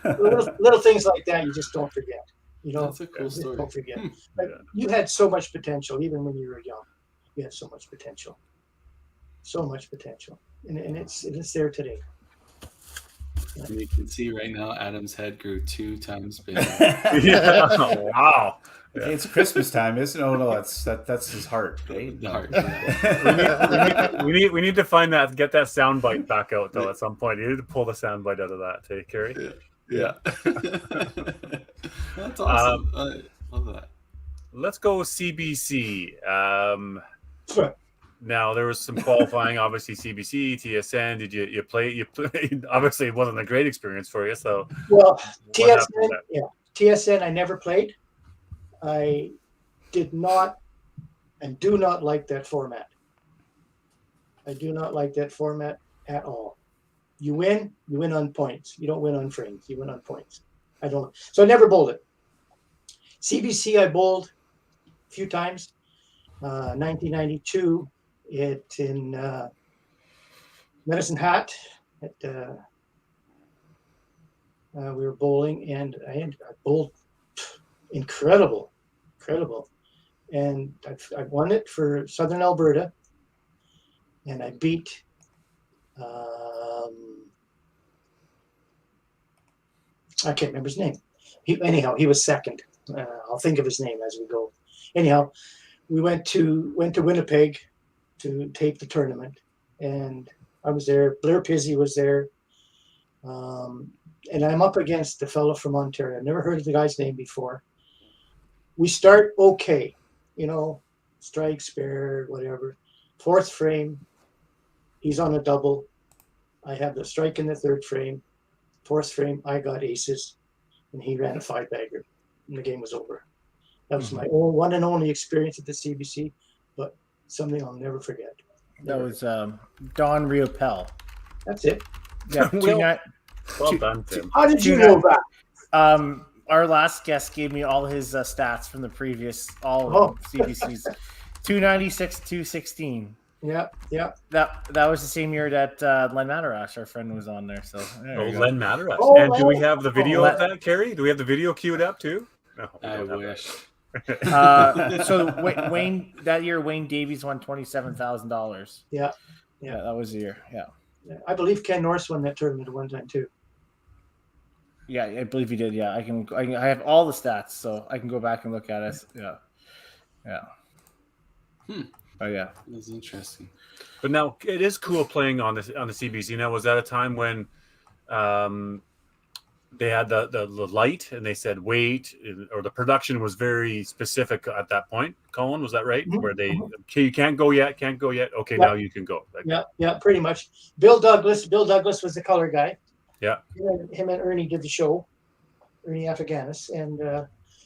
little things like that you just don't forget. That's a you cool just story. don't forget. But you had so much potential, even when you were young. You had so much potential, and it's there today. And you can see right now, Adam's head grew 2 times bigger. Yeah. Wow. Hey, it's Christmas time, isn't it? Oh no, that's his heart, right? The heart, we need to find that, get that sound bite back out though at some point. You need to pull the sound bite out of that, hey, Kerry? Yeah. That's awesome. I love that. Let's go CBC. Now there was some qualifying, obviously CBC, TSN. Did you play? You played. Obviously, it wasn't a great experience for you. So, well, what happened there? TSN, I never played. I did not and do not like that format. I do not like that format at all. You win on points. You don't win on frames. You win on points. I don't. So I never bowled it. CBC, I bowled a few times. 1992, in Medicine Hat. We were bowling, and I bowled incredible. And I won it for Southern Alberta, and I beat I can't remember his name. He was second. I'll think of his name as we go. Anyhow, we went to Winnipeg to tape the tournament, and I was there. Blair Pizzi was there, and I'm up against the fellow from Ontario. I've never heard of the guy's name before. We start okay, strike, spare, whatever. 4th frame, he's on a double. I have the strike in the 3rd frame. 4th frame, I got aces, and he ran a 5-bagger, and the game was over. That was my one and only experience at the CBC, but something I'll never forget. That was Don Riopel. That's it. Yeah, Well done, Tim. How did you know that? Our last guest gave me all his stats from the previous CBCs. 296, 216. Yeah. That was the same year that Len Matarash, our friend, was on there. So Len Matarash. Oh, and do we have the video of that, Kerry? Do we have the video queued up too? No, I wish. So Wayne, that year, Wayne Davies won $27,000. Yeah, that was the year. Yeah, I believe Ken Norris won that tournament at one time too. Yeah, I believe he did. Yeah, I have all the stats, so I can go back and look at it. Yeah. Oh yeah, That's interesting. But now it is cool playing on the CBC. Now, was that a time when they had the light and they said wait, or the production was very specific at that point? Colin, was that right? Where they you can't go yet. Okay, now you can go. Yeah, pretty much. Bill Douglas was the color guy. Yeah. Him and Ernie did the show, Ernie Afghanis, and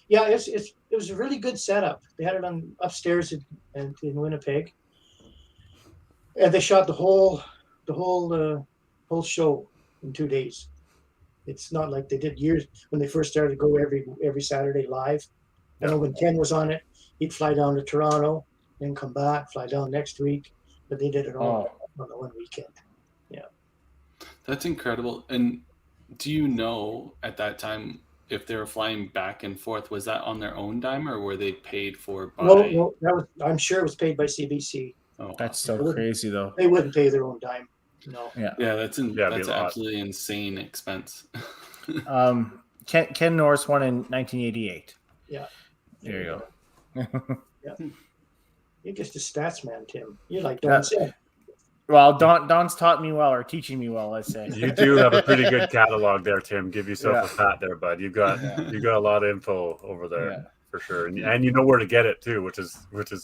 it was a really good setup. They had it on upstairs in Winnipeg, and they shot the whole show in 2 days. It's not like they did years when they first started to go every Saturday live. I know when Ken was on it, he'd fly down to Toronto, then come back, fly down next week, but they did it all on the one weekend. Yeah. That's incredible. And do you know at that time if they were flying back and forth, was that on their own dime or were they paid for by? No, I'm sure it was paid by CBC. Oh, that's so crazy though. They wouldn't pay their own dime. No. Yeah, that's absolutely insane expense. Ken Norris won in 1988. Yeah. There you go. Yeah. You're just a stats man, Tim. You're like Don said. Well, Don's taught me well, or teaching me well, let's say. You do have a pretty good catalog there, Tim. Give yourself a pat there, bud. You got a lot of info over there for sure, and you know where to get it too, which is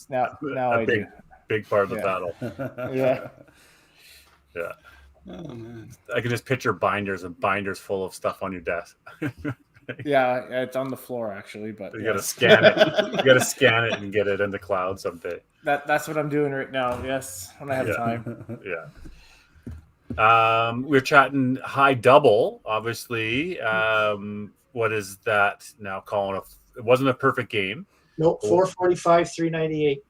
now a big part of the battle. Yeah. Yeah. Oh man. I can just picture binders and binders full of stuff on your desk. Yeah, it's on the floor actually, but You gotta scan it. You gotta scan it and get it in the cloud someday. that's what I'm doing right now. Yes, when I have time. Yeah. We're chatting high double, obviously. What is that now, Colin? It wasn't a perfect game. Nope, 445, 398.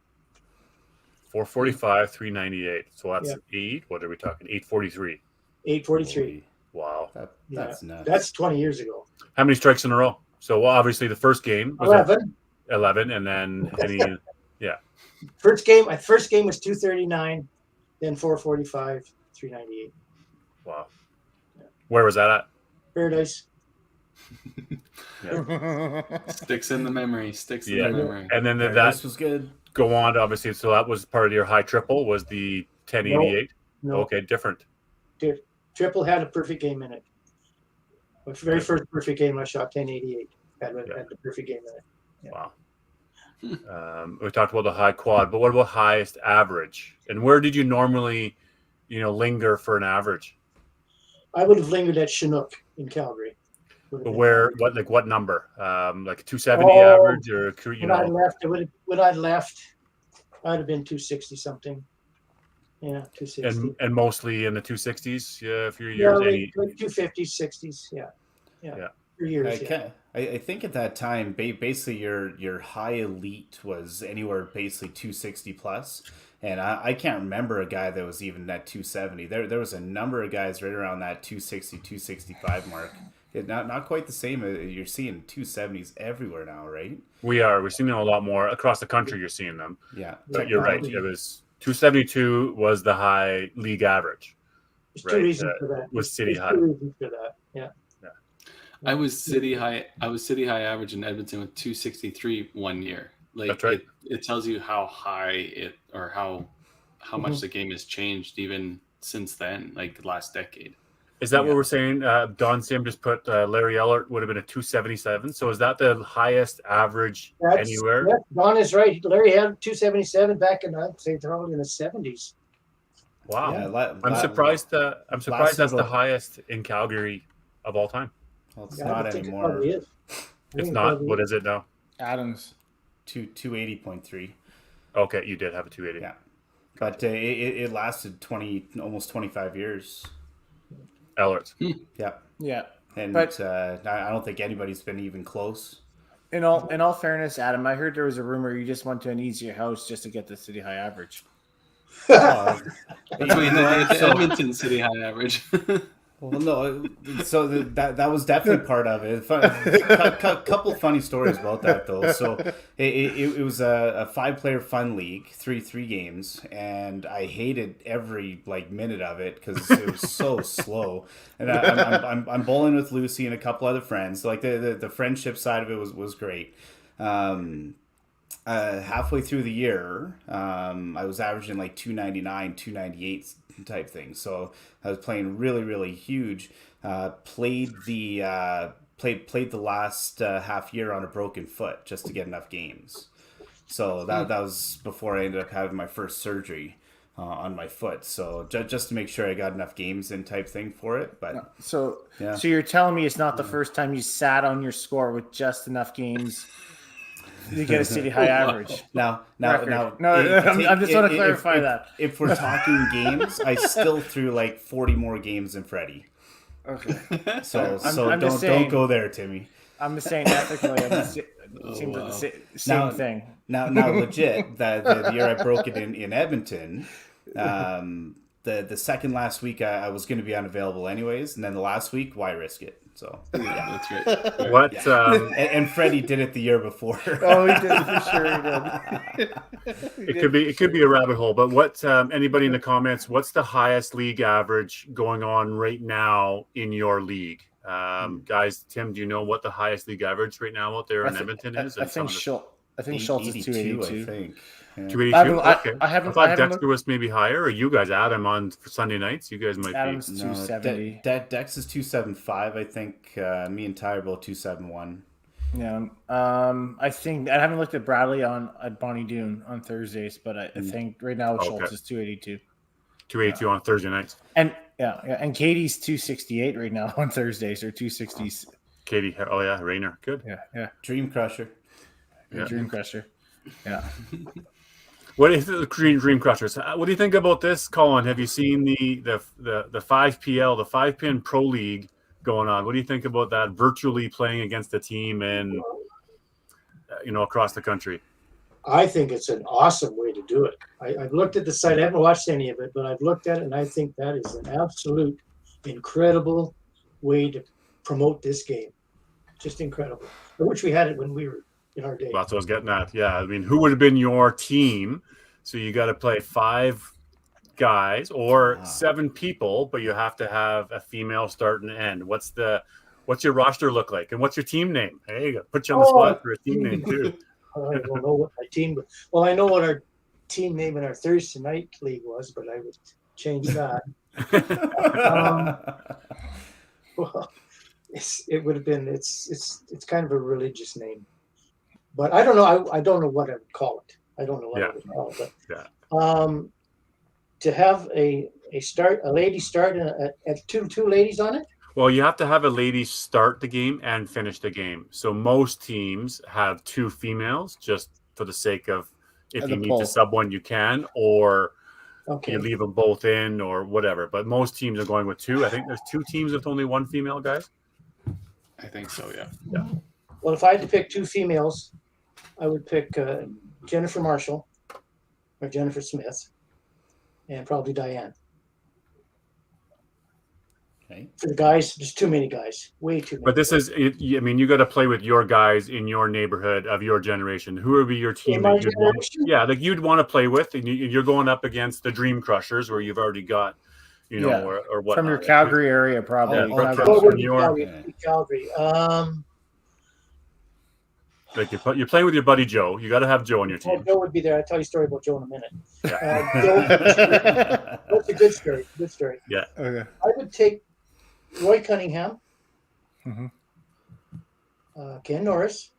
445, 398. So that's 8. What are we talking? 843. 843. Wow. That's nuts. That's 20 years ago. How many strikes in a row? So obviously the first game was 11, and then First game was 239, then 445, 398. Wow. Where was that at? Paradise. Sticks in the memory. Sticks in the memory. And then This was good. Go on to obviously. So that was part of your high triple. Was the 1088? No. Okay, different. Triple had a perfect game in it. My very first perfect game, I shot 1088. Had the perfect game in it. Yeah. Wow. We talked about the high quad, but what about highest average? And where did you normally, linger for an average? I would have lingered at Chinook in Calgary. But what number? Like 270 average, or When I left, I'd have been 260 something. Yeah, 260. And mostly in the 260s. Yeah, for years. Like 250s, 60s. Yeah. For years. I think at that time, basically your high elite was anywhere basically 260 plus. And I can't remember a guy that was even at 270. There was a number of guys right around that 260, 265 mark. Not quite the same. You're seeing 270s everywhere now, right? We're seeing them a lot more across the country. You're seeing them. Yeah. But you're right. It was 272 was the high league average. There's two reasons for that. Was city high. 2 reasons for that. Yeah. I was city high average in Edmonton with 263 one year. Like that's right. It tells you how high it or how much the game has changed even since then, like the last decade. Is that what we're saying? Don Sim just put Larry Ellert would have been a 277. So is that the highest average anywhere? Yeah, Don is right. Larry had 277 back in I'd say probably in the 70s. Wow. Yeah, I'm surprised that's the highest in Calgary of all time. Well, it's not anymore. It's not. What is it now? Adams. 280.3. Okay, you did have a 280. Yeah. But it lasted almost 25 years. Ellert. Yeah. And but I don't think anybody's been even close. In all fairness, Adam, I heard there was a rumor you just went to an easier house just to get the city high average. That's what you did with the Edmonton city high average. Well, no, so that was definitely part of it. Couple funny stories about that though. So it was a 5-player fun league, three games, and I hated every minute of it because it was so slow. And I'm bowling with Lucy and a couple other friends. Like the friendship side of it was great. Halfway through the year, I was averaging 299, 298 type thing. So I was playing really, really huge. Played the last half year on a broken foot just to get enough games. So that was before I ended up having my first surgery on my foot. So just to make sure I got enough games in type thing for it. But so you're telling me it's not the first time you sat on your score with just enough games to get a city high average. Now, I just want to clarify that. If we're talking games, I still threw 40 more games than Freddie. Okay. So don't go there, Timmy. I'm just saying ethically, it seems like the same thing. Now, legit, the year I broke it in Edmonton, the second last week I was going to be unavailable anyways, and then the last week, why risk it? So yeah, that's right. What? And Freddie did it the year before. Oh, he did for sure. He did. It could be a rabbit hole. But what? Anybody in the comments? What's the highest league average going on right now in your league? Guys, Tim, do you know what the highest league average right now out there in Edmonton is? I think I think Schultz is 282. I think. Yeah. 282. Okay. I haven't. thought I haven't Dexter was maybe higher, or you guys add him on for Sunday nights. You guys might Adams be. 270. Dex is 275. I think me and Ty are both 271. Yeah. I think I haven't looked at Bradley at Bonnie Doon on Thursdays, but I think right now Schultz is 282. 282 on Thursday nights. And and Katie's 268 right now on Thursdays, or 260s. Katie, oh yeah, Rayner, good. Yeah. Dream Crusher. Yeah. Dream Crusher. Yeah. What is the Dream Crushers? What do you think about this, Colin? Have you seen the 5PL, the 5-pin Pro League going on? What do you think about that, virtually playing against the team and across the country? I think it's an awesome way to do it. I've looked at the site. I haven't watched any of it, but I've looked at it, and I think that is an absolute incredible way to promote this game. Just incredible. I wish we had it when we were in our day. Well, that's what I was getting at. Yeah, I mean, who would have been your team? So you got to play 5 guys or 7 people, but you have to have a female start and end. What's your roster look like, and what's your team name? Hey, put you on the spot for a team name too. I don't know what my team was. Well, I know what our team name in our Thursday night league was, but I would change that. Well, it would have been. It's kind of a religious name, but I don't know. I don't know what I would call it. I don't know what I would call it. But, to have a lady start at two ladies on it. Well, you have to have a lady start the game and finish the game. So most teams have 2 females, just for the sake of if you need to sub one, you can, or you leave them both in or whatever. But most teams are going with 2. I think there's 2 teams with only 1 female, guys. I think so, yeah. Well, if I had to pick 2 females, I would pick Jennifer Marshall or Jennifer Smith, and probably Diane. Okay. For the guys, there's too many guys, way too many. But this is, I mean, you got to play with your guys in your neighborhood of your generation. Who would be your team that you'd want to play with? And you're going up against the Dream Crushers, where you've already got, or what from your Calgary area, probably. Calgary. Like you're playing with your buddy Joe. You got to have Joe on your team. Joe would be there. I'll tell you a story about Joe in a minute. Yeah. That's a good story. Good story. Yeah. Okay. I would take Roy Cunningham, Ken Norris,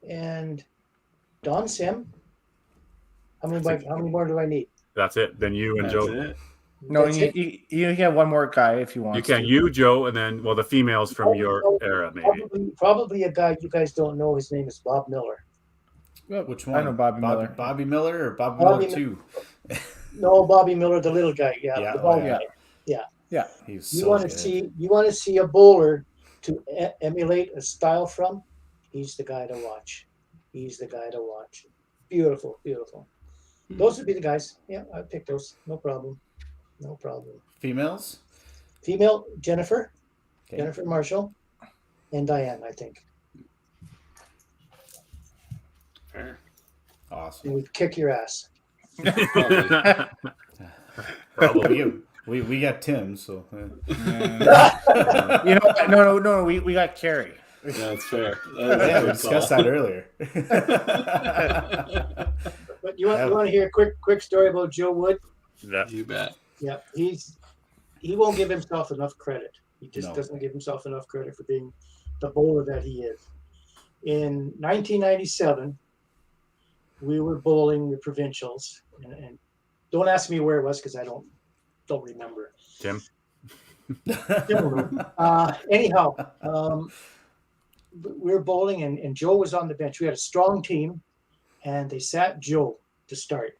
and Don Sim. How many more do I need? That's it. Then you and Joe. It. No, you can have one more guy if you want. You can. You, Joe, and then the females from your era, maybe. Probably a guy you guys don't know. His name is Bob Miller. Which one? I know Bobby Miller. Bobby Miller or Bobby Miller 2? No, Bobby Miller, the little guy. Yeah, the ball guy. Yeah. He's You so want to good. see a bowler to emulate a style from? He's the guy to watch. Beautiful, beautiful. Those would be the guys. Yeah, I'd pick those. No problem. Females? Female, Jennifer Okay. Jennifer Marshall, and Diane, I think. Fair. Awesome. And we'd kick your ass. Probably. We got Tim, so. No. We got Carrie. Yeah, that's fair. Yeah, we discussed that earlier. But you want to hear a quick story about Joe Wood? Yeah. You bet. Yeah, he won't give himself enough credit. He just No. doesn't give himself enough credit for being the bowler that he is. In 1997, we were bowling the provincials, and don't ask me where it was because I don't remember. Tim. Anyhow, we were bowling, and Joe was on the bench. We had a strong team, and they sat Joe to start.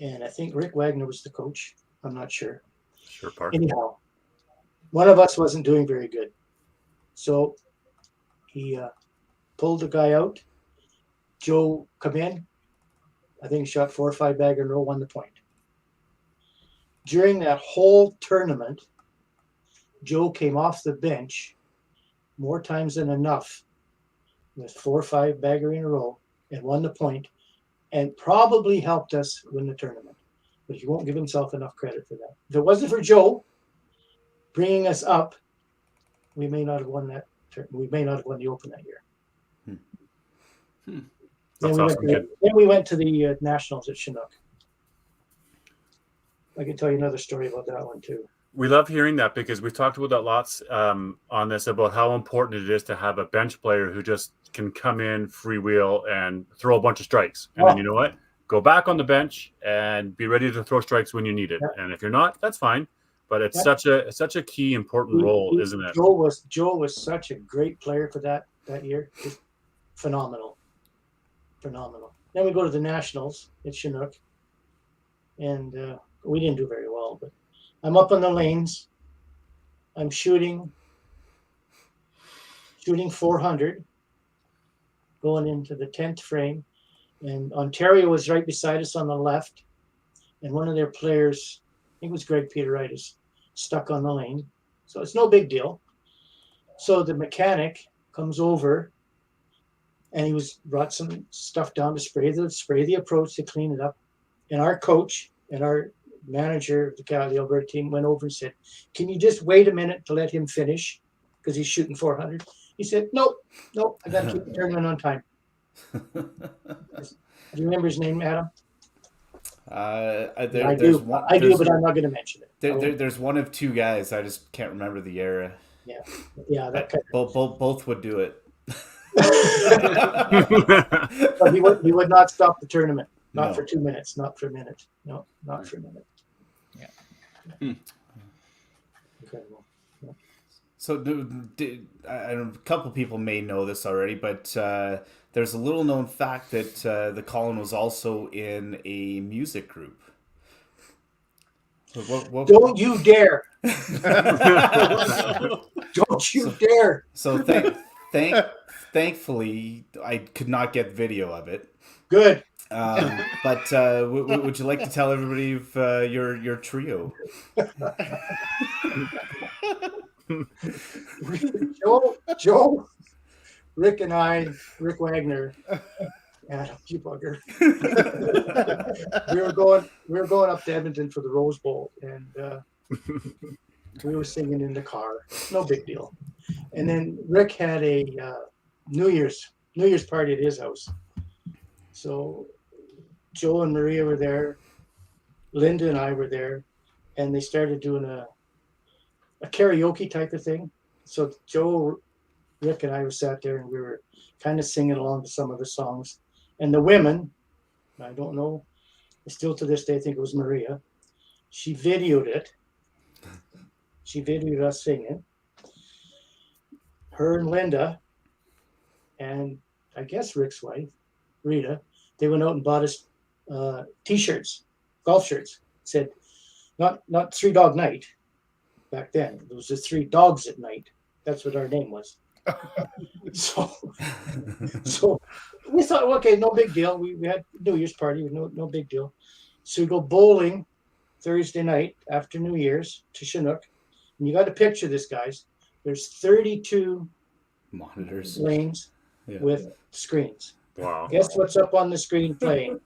And I think Rick Wagner was the coach. I'm not sure. Sure, Park. Anyhow, one of us wasn't doing very good. So he pulled the guy out. Joe come in. I think he shot 4 or 5 bagger in a row, won the point. During that whole tournament, Joe came off the bench more times than enough with 4 or 5 bagger in a row and won the point, and probably helped us win the tournament. But he won't give himself enough credit for that. If it wasn't for Joe bringing us up, we may not have won that We may not have won the Open that year. That's awesome. Then we went to the Nationals at Chinook. I can tell you another story about that one too. We love hearing that because we've talked about that lots on this about how important it is to have a bench player who just can come in, freewheel, and throw a bunch of strikes. And then you know what? Go back on the bench and be ready to throw strikes when you need it. And if you're not, that's fine. But it's such a key, important role, isn't it? Joe was such a great player for that year. Just phenomenal. Then we go to the Nationals at Chinook, and we didn't do very well. But I'm up on the lanes. I'm shooting 400, going into the 10th frame, and Ontario was right beside us on the left, and one of their players, I think it was Greg Peteritis, stuck on the lane. So it's no big deal. So the mechanic comes over, and he brought some stuff down to spray the approach to clean it up. And our coach and our manager of the Alberta team went over and said, "Can you just wait a minute to let him finish? Because he's shooting 400. He said, Nope, I got to keep the tournament on time." Do you remember his name, Adam? I do, but I'm not going to mention it. There's one of two guys. I just can't remember the era. Yeah. That kind of... both would do it. But he would not stop the tournament. Not for 2 minutes. Not for a minute. No, not for a minute. Yeah. Incredible. Yeah. So, a couple people may know this already, but there's a little known fact that the Colin was also in a music group. Don't you dare! Don't you dare! So thankfully, I could not get video of it. Good. But would you like to tell everybody of your trio? Joe, Rick and I, Rick Wagner, Adam, you bugger. we were going up to Edmonton for the Rose Bowl, and we were singing in the car. No big deal. And then Rick had a New Year's party at his house. So Joe and Maria were there, Linda and I were there, and they started doing a karaoke type of thing. So Joe, Rick, and I sat there, and we were kind of singing along to some of the songs. And the women, I don't know, still to this day I think it was Maria, she videoed it. She videoed us singing. Her and Linda, and I guess Rick's wife, Rita, they went out and bought us T-shirts, golf shirts. It said, not 3 Dog Night back then. It was just 3 Dogs at Night. That's what our name was. So we thought, okay, no big deal. We had New Year's party, no big deal. So we go bowling Thursday night after New Year's to Chinook. And you got to picture this, guys. There's 32 monitors, lanes with screens. Wow. Guess what's up on the screen playing?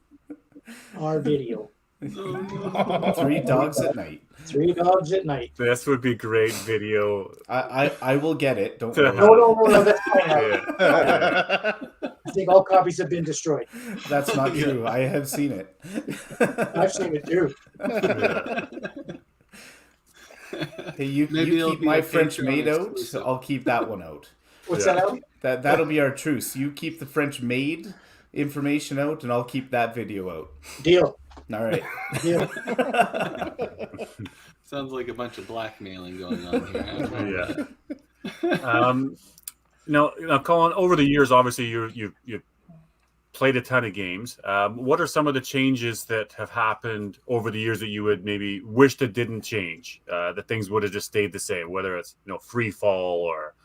Our video. 3 Dogs at Night. 3 Dogs at Night. This would be great video. I will get it. Don't worry. No, that's fine. I think all copies have been destroyed. That's not true. I have seen it. I've seen it too. Hey, you keep my French maid out. I'll keep that one out. What's that out? That'll be our truce. You keep the French maid information out, and I'll keep that video out. Deal. All right. Deal. Sounds like a bunch of blackmailing going on here. Now, Colin, over the years, obviously you played a ton of games. What are some of the changes that have happened over the years that you would maybe wish that didn't change? That things would have just stayed the same, whether it's free fall or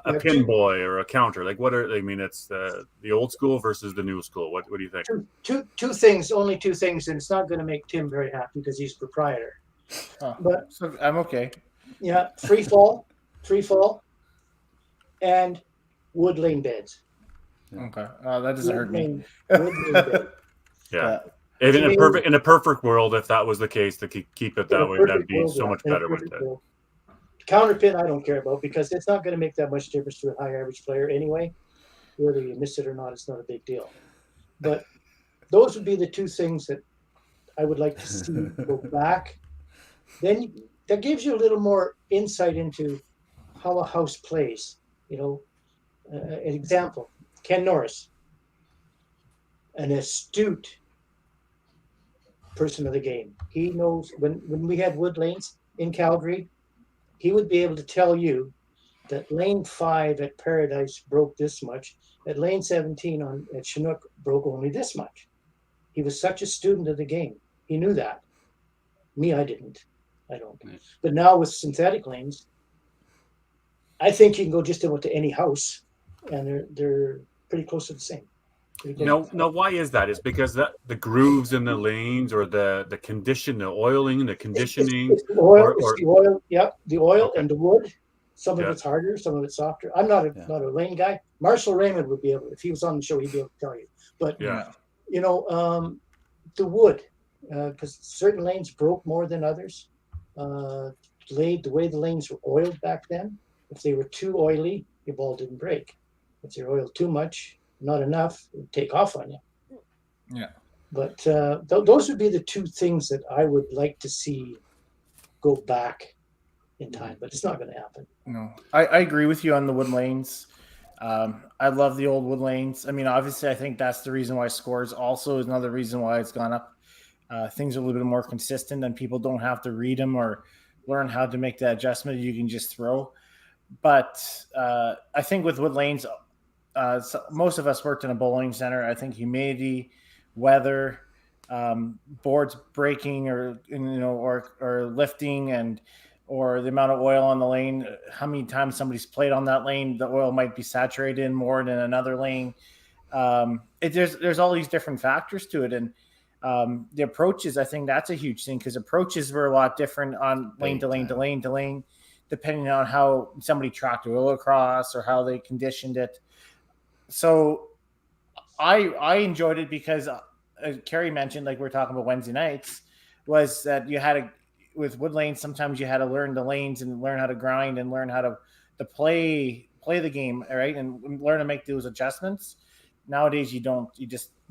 a pin boy or a counter. Like it's the old school versus the new school. What do you think? Two things, only 2 things, and it's not going to make Tim very happy because he's proprietor. But so I'm okay. Yeah, free fall, and wood lane beds. Okay, that doesn't hurt me. Wood lane bed. Yeah. In a perfect world, if that was the case, to keep it that way, that'd be so much better with it. Counter pin, I don't care about because it's not going to make that much difference to a high average player anyway. Whether you miss it or not, it's not a big deal. But those would be the two things that I would like to see go back. Then that gives you a little more insight into how a house plays. An example: Ken Norris, an astute person of the game. He knows when we had wood lanes in Calgary, he would be able to tell you that lane 5 at Paradise broke this much, at lane 17 at Chinook broke only this much. He was such a student of the game. He knew that. Me, I didn't. I don't. But now with synthetic lanes, I think you can go just about to any house, and they're pretty close to the same. No, why is that? Is because the grooves in the lanes, or the condition, the oiling, the conditioning, it's the oil, the oil, the oil Okay. and the wood. Some of it's harder, some of it's softer. I'm not a lane guy. Marshall Raymond would be able, if he was on the show, he'd be able to tell you. But the wood, because certain lanes broke more than others. The way the lanes were oiled back then, if they were too oily, your ball didn't break. If they're oiled too much, not enough, it would take off on you. Yeah. But those would be the two things that I would like to see go back in time, but it's not going to happen. No, I agree with you on the wood lanes. I love the old wood lanes. I mean, obviously, I think that's the reason why scores also is another reason why it's gone up. Things are a little bit more consistent, and people don't have to read them or learn how to make that adjustment. You can just throw. But I think with wood lanes, most of us worked in a bowling center. I think humidity, weather, boards breaking or lifting, or the amount of oil on the lane, how many times somebody's played on that lane, the oil might be saturated in more than another lane. There's all these different factors to it. And the approaches, I think that's a huge thing, because approaches were a lot different on lane to lane to lane to lane, depending on how somebody tracked oil across or how they conditioned it. So I enjoyed it because Kerry mentioned, like we're talking about Wednesday nights, was that you had with wood lanes, sometimes you had to learn the lanes and learn how to grind and learn how to play the game, right? And learn to make those adjustments. Nowadays, you don't.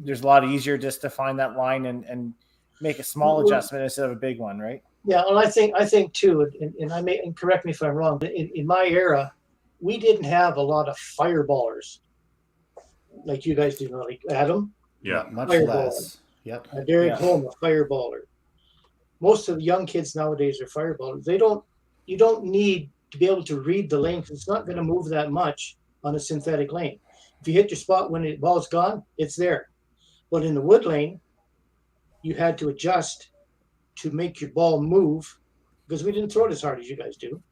There's a lot easier just to find that line and make a small adjustment instead of a big one, right? Yeah, well, I think too, and correct me if I'm wrong, but in my era, we didn't have a lot of fireballers like you guys do now, like Adam. Yeah, much fireballer. less. Yep. Derek Holm, a fireballer. Most of the young kids nowadays are fireballers. You don't need to be able to read the lane, because it's not going to move that much on a synthetic lane. If you hit your spot when the ball's gone, it's there. But in the wood lane, you had to adjust to make your ball move, because we didn't throw it as hard as you guys do.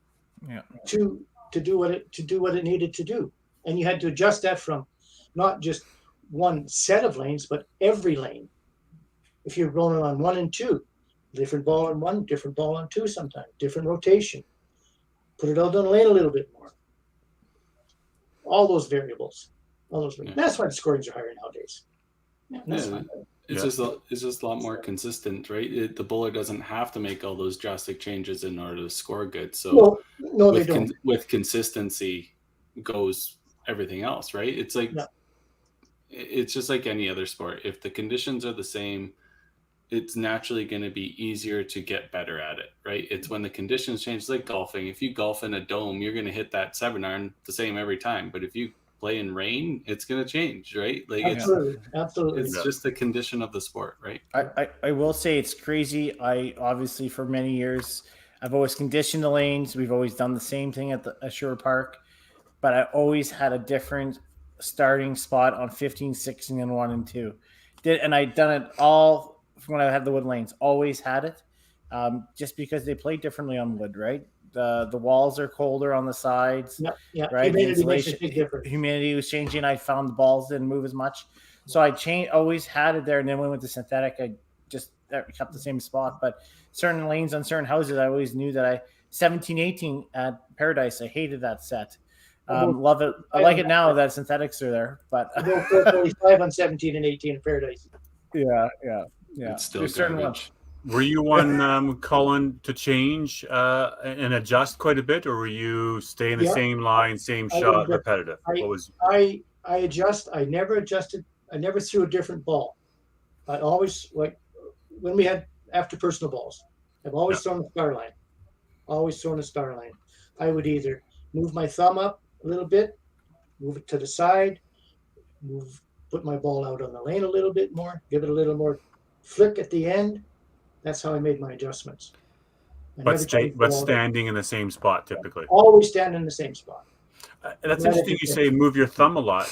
Yeah. To do what it needed to do, and you had to adjust that from not just one set of lanes, but every lane. If you're rolling on 1 and 2, different ball on 1, different ball on 2, sometimes different rotation. Put it out on the lane a little bit more. All those variables. That's why the scorings are higher nowadays. It's just a lot more consistent, right? The bowler doesn't have to make all those drastic changes in order to score good. So no, they don't. With consistency goes everything else, right? It's like it's just like any other sport. If the conditions are the same, it's naturally going to be easier to get better at it, right? It's when the conditions change, it's like golfing. If you golf in a dome, you're going to hit that 7-iron the same every time. But if you play in rain, it's going to change, right? Like absolutely. It's just the condition of the sport, right? I will say it's crazy. I obviously for many years I've always conditioned the lanes. We've always done the same thing at the Ashore Park, but I always had a different starting spot on 15, 16, and 1 and 2. And I'd done it all when I had the wood lanes. Always had it, just because they play differently on wood, right? The walls are colder on the sides, right? Humidity was changing. I found the balls didn't move as much, so I always had it there. And then when we went to synthetic, I just kept the same spot. But certain lanes on certain houses, I always knew that 17, 18 at Paradise, I hated that set. Love it. I like it now that synthetics are there. But 445 on 17 and 18 in Paradise. Yeah. It's still There's certain garbage. Were you one, Colin, to change and adjust quite a bit, or were you stay in the Yeah. same line, same I shot, would, repetitive? What was? I adjust. I never adjusted. I never threw a different ball. I always, like when we had after personal balls, I've always thrown a star line. Always thrown a star line. I would either move my thumb up a little bit, move it to the side, put my ball out on the lane a little bit more, give it a little more flick at the end. That's how I made my adjustments. I But, never changed the but ball. standing in the same spot typically. Always stand in the same spot. That's Right interesting. at You the say move your thumb a lot.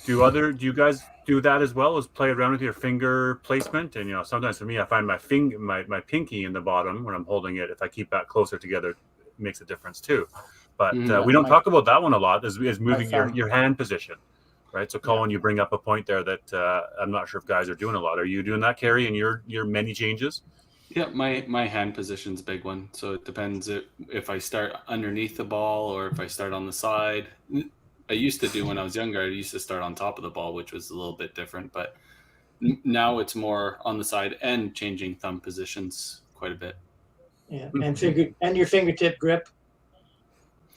Do you guys do that as well as play around with your finger placement? And sometimes for me, I find my pinky in the bottom when I'm holding it. If I keep that closer together, it makes a difference too. But we don't talk about that one a lot. Is moving your hand position, right? So Colin, you bring up a point there that I'm not sure if guys are doing a lot. Are you doing that, Kerry, in your many changes? Yeah, my hand position's a big one. So it depends if I start underneath the ball or if I start on the side. I used to do when I was younger. I used to start on top of the ball, which was a little bit different. But now it's more on the side and changing thumb positions quite a bit. Yeah, and your fingertip grip.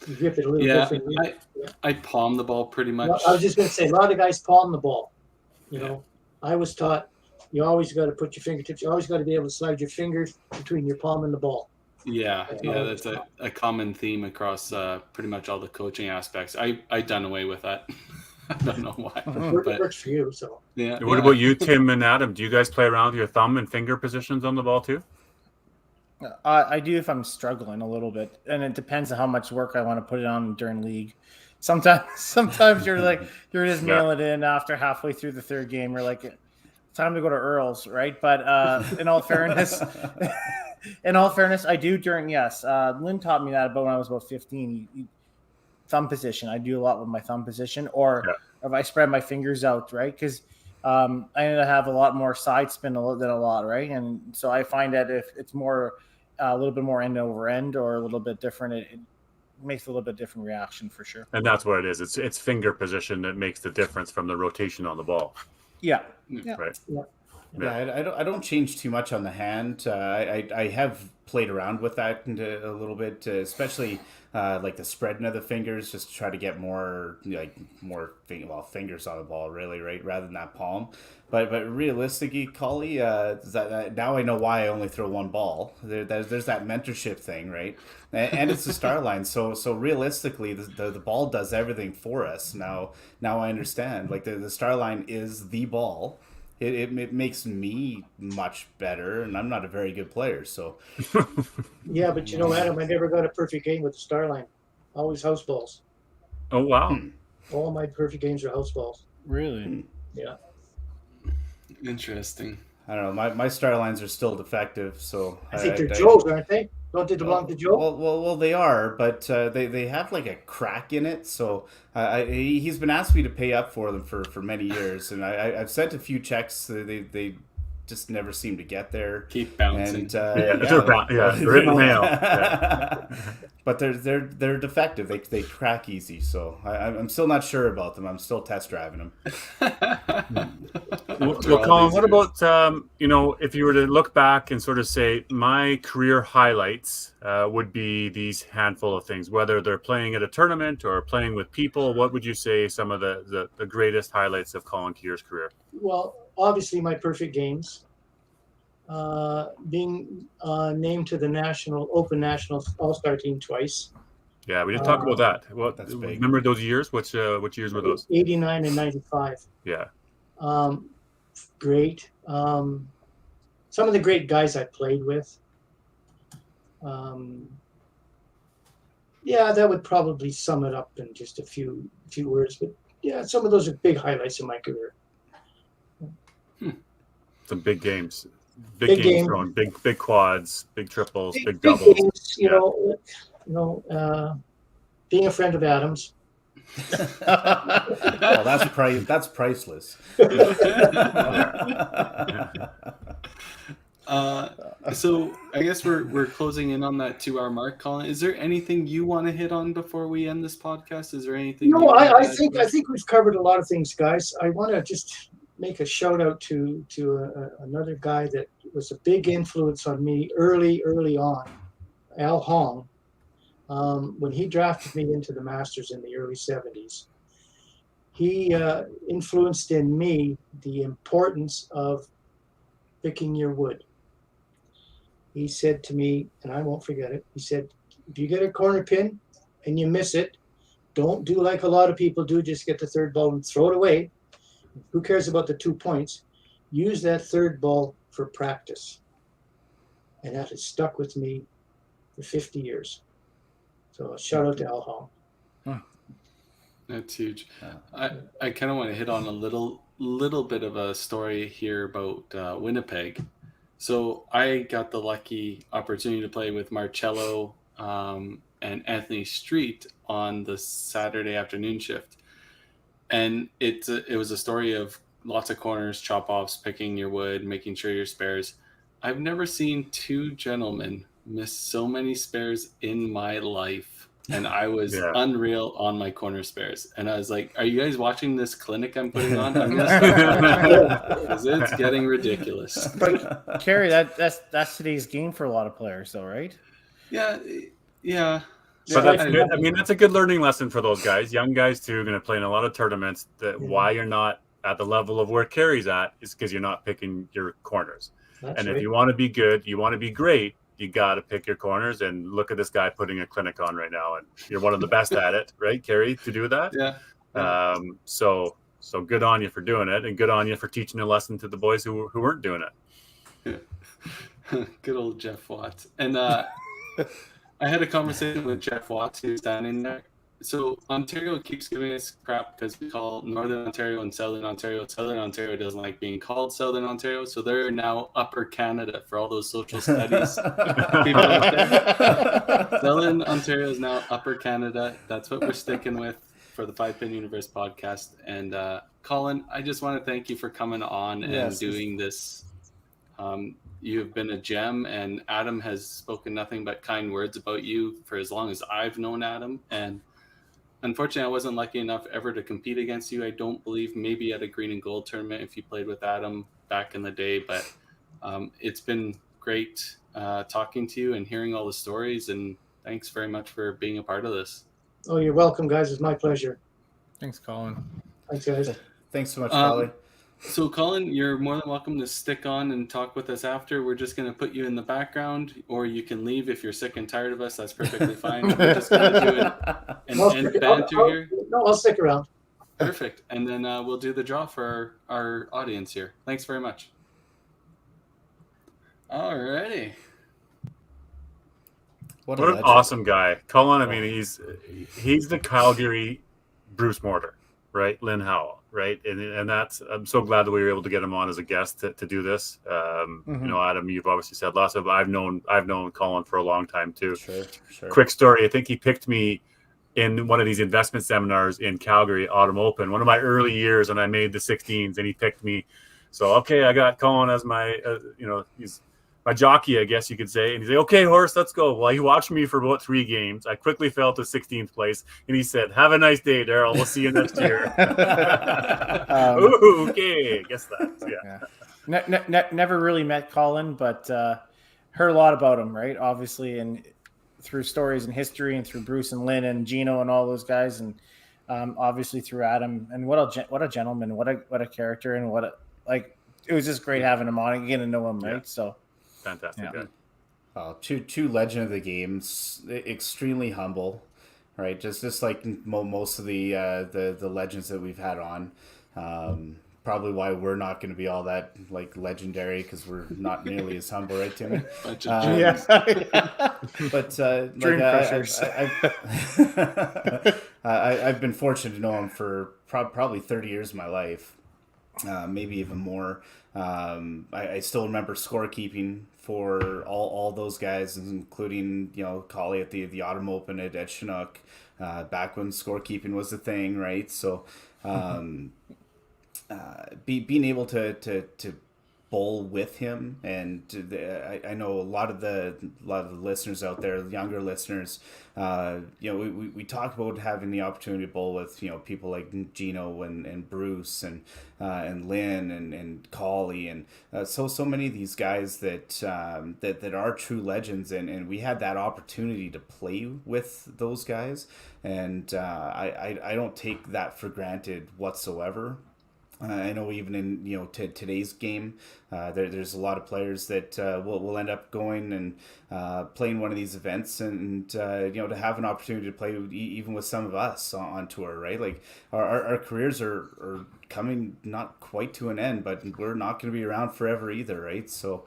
You grip it a little differently. I palm the ball pretty much. Well, I was just going to say, a lot of guys palm the ball. I was taught you always got to put your fingertips. You always got to be able to slide your fingers between your palm and the ball. Yeah, that's a common theme across pretty much all the coaching aspects. I done away with that. I don't know why. It works for you, so. Yeah. What about you, Tim and Adam? Do you guys play around with your thumb and finger positions on the ball too? I do if I'm struggling a little bit, and it depends on how much work I want to put it on during league. Sometimes you're just nailing it in after halfway through the third game. You're like, time to go to Earl's, right? But in all fairness, I do during Lynn taught me that about when I was about 15. Thumb position, I do a lot with my thumb position, or if I spread my fingers out, right? Because I end up have a lot more side spin than a lot, right? And so I find that if it's more a little bit more end over end or a little bit different, it makes a little bit different reaction for sure. And that's what it is. It's finger position that makes the difference from the rotation on the ball. Yeah. Right. Yeah, I don't change too much on the hand. I have played around with that a little bit, especially like the spreading of the fingers, just to try to get more fingers on the ball, really, right, rather than that palm. But realistically, Collie, now I know why I only throw one ball. There's that mentorship thing, right? And it's the star line. So realistically, the ball does everything for us. Now I understand. Like the star line is the ball. It makes me much better, and I'm not a very good player. So Yeah, but Adam, I never got a perfect game with the star line. Always house balls. Oh wow! All my perfect games are house balls. Really? Yeah. Interesting. I don't know. My star lines are still defective, so I think they're Joe's, aren't they? Don't they belong to Joe? Well, they are, but they have like a crack in it. So he's been asking me to pay up for them for many years, and I've sent a few checks. They just never seem to get there. Keep bouncing. And, they're in the mail. Yeah. But they're defective. They crack easy. So I'm still not sure about them. I'm still test driving them. Well, Colin, what about if you were to look back and sort of say my career highlights would be these handful of things, whether they're playing at a tournament or playing with people. What would you say some of the greatest highlights of Colin Keir's career? Well, obviously my perfect games. Being named to the Open National All-Star team twice. Yeah, we didn't talk about that. That's big. Remember those years? Which years were those? 89 and 95. Yeah. Great. Some of the great guys I played with. That would probably sum it up in just a few words. But yeah, some of those are big highlights in my career. Some big games. Big games game. thrown, big quads, big triples, big Big doubles. games, being a friend of Adam's. Well, that's priceless. So I guess we're closing in on that 2-hour mark, Colin. Is there anything you want to hit on before we end this podcast? Is there anything? No, I think we've covered a lot of things, guys. I want to just make a shout out to another guy that was a big influence on me early on, Al Hong, when he drafted me into the Masters in the early 70s. He influenced in me the importance of picking your wood. He said to me, and I won't forget it, he said, if you get a corner pin and you miss it, don't do like a lot of people do, just get the third ball and throw it away. Who cares about the 2 points? Use that third ball for practice. And that has stuck with me for 50 years. So a shout out to Al Hong. That's huge. I kind of want to hit on a little bit of a story here about Winnipeg. So I got the lucky opportunity to play with Marcello and Anthony Street on the Saturday afternoon shift, and it was a story of lots of corners, chop offs, picking your wood, making sure your spares. I've never seen two gentlemen miss so many spares in my life, and I was unreal on my corner spares. And I was like, "Are you guys watching this clinic I'm putting on? I'm gonna start because it's getting ridiculous." But Kerry, that's today's game for a lot of players, though, right? Yeah. But that's good. I mean, that's a good learning lesson for those guys, young guys too, going to play in a lot of tournaments. That why you're not at the level of where Kerry's at is because you're not picking your corners. That's and right. if you want to be good, you want to be great, you got to pick your corners. And look at this guy putting a clinic on right now, and you're one of the best at it, right, Kerry, to do that. Yeah. So good on you for doing it, and good on you for teaching a lesson to the boys who weren't doing it. Good old Jeff Watts. And I had a conversation with Jeff Watts, who's down in there. So Ontario keeps giving us crap because we call Northern Ontario and Southern Ontario. Southern Ontario doesn't like being called Southern Ontario, so they're now Upper Canada for all those social studies people out there. Southern Ontario is now Upper Canada. That's what we're sticking with for the 5 Pin Universe podcast. And Colin, I just want to thank you for coming on and doing this. You have been a gem, and Adam has spoken nothing but kind words about you for as long as I've known Adam. And unfortunately, I wasn't lucky enough ever to compete against you. I don't believe, maybe at a green and gold tournament if you played with Adam back in the day. But it's been great talking to you and hearing all the stories. And thanks very much for being a part of this. Oh, you're welcome, guys. It's my pleasure. Thanks, Colin. Thanks, guys. Thanks so much, Colin. So, Colin, you're more than welcome to stick on and talk with us after. We're just going to put you in the background, or you can leave if you're sick and tired of us. That's perfectly fine. We're just going to do an banter here. No, I'll stick around. Perfect. And then we'll do the draw for our audience here. Thanks very much. All righty. What an awesome guy. Colin, I mean, he's the Calgary Bruce Mortar, right? Lynn Howell, right? And that's, I'm so glad that we were able to get him on as a guest to do this. You know, Adam, you've obviously said lots of, I've known Colin for a long time too. Sure. Quick story. I think he picked me in one of these investment seminars in Calgary, Autumn Open, one of my early years, and I made the 16s, and he picked me. So, okay, I got Colin as my, he's my jockey, I guess you could say. And he's like, okay, horse, let's go. Well, he watched me for about 3 games. I quickly fell to 16th place. And he said, have a nice day, Daryl. We'll see you next year. Okay. Guess that. Yeah. Never really met Colin, but heard a lot about him, right? Obviously, and through stories and history and through Bruce and Lynn and Gino and all those guys. And obviously through Adam. And what a gentleman, what a character, and it was just great having him on and getting to know him, right? Yeah. So fantastic guy. Two legend of the games, extremely humble, right? Just like most of the legends that we've had on. Probably why we're not going to be all that like legendary, because we're not nearly as humble, right, Timmy? But I've been fortunate to know him for probably 30 years of my life, maybe even more. I still remember scorekeeping for all those guys, including Collie at the Autumn Open at Chinook, back when scorekeeping was the thing, right? So being able to bowl with him, and I know a lot of the listeners out there, younger listeners, we talk about having the opportunity to bowl with people like Gino and Bruce and Lynn and Collie and so many of these guys that are true legends, and we had that opportunity to play with those guys, and I don't take that for granted whatsoever. I know even in today's game, there's a lot of players that will end up going and playing one of these events, and to have an opportunity to play even with some of us on tour, right? Like our careers are coming not quite to an end, but we're not going to be around forever either, right? So.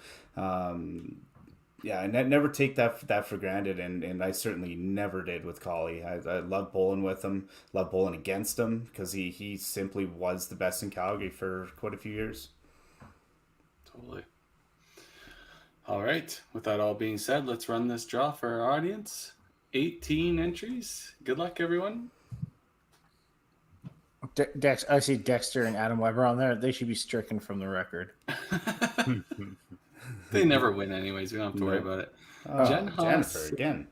Yeah, I never take that for granted, and I certainly never did with Collie. I love bowling with him, love bowling against him, because he simply was the best in Calgary for quite a few years. Totally. All right. With that all being said, let's run this draw for our audience. 18 entries. Good luck, everyone. I see Dexter and Adam Weber on there. They should be stricken from the record. They never win anyways. We don't have to worry about it. Jen Haas. Jennifer again.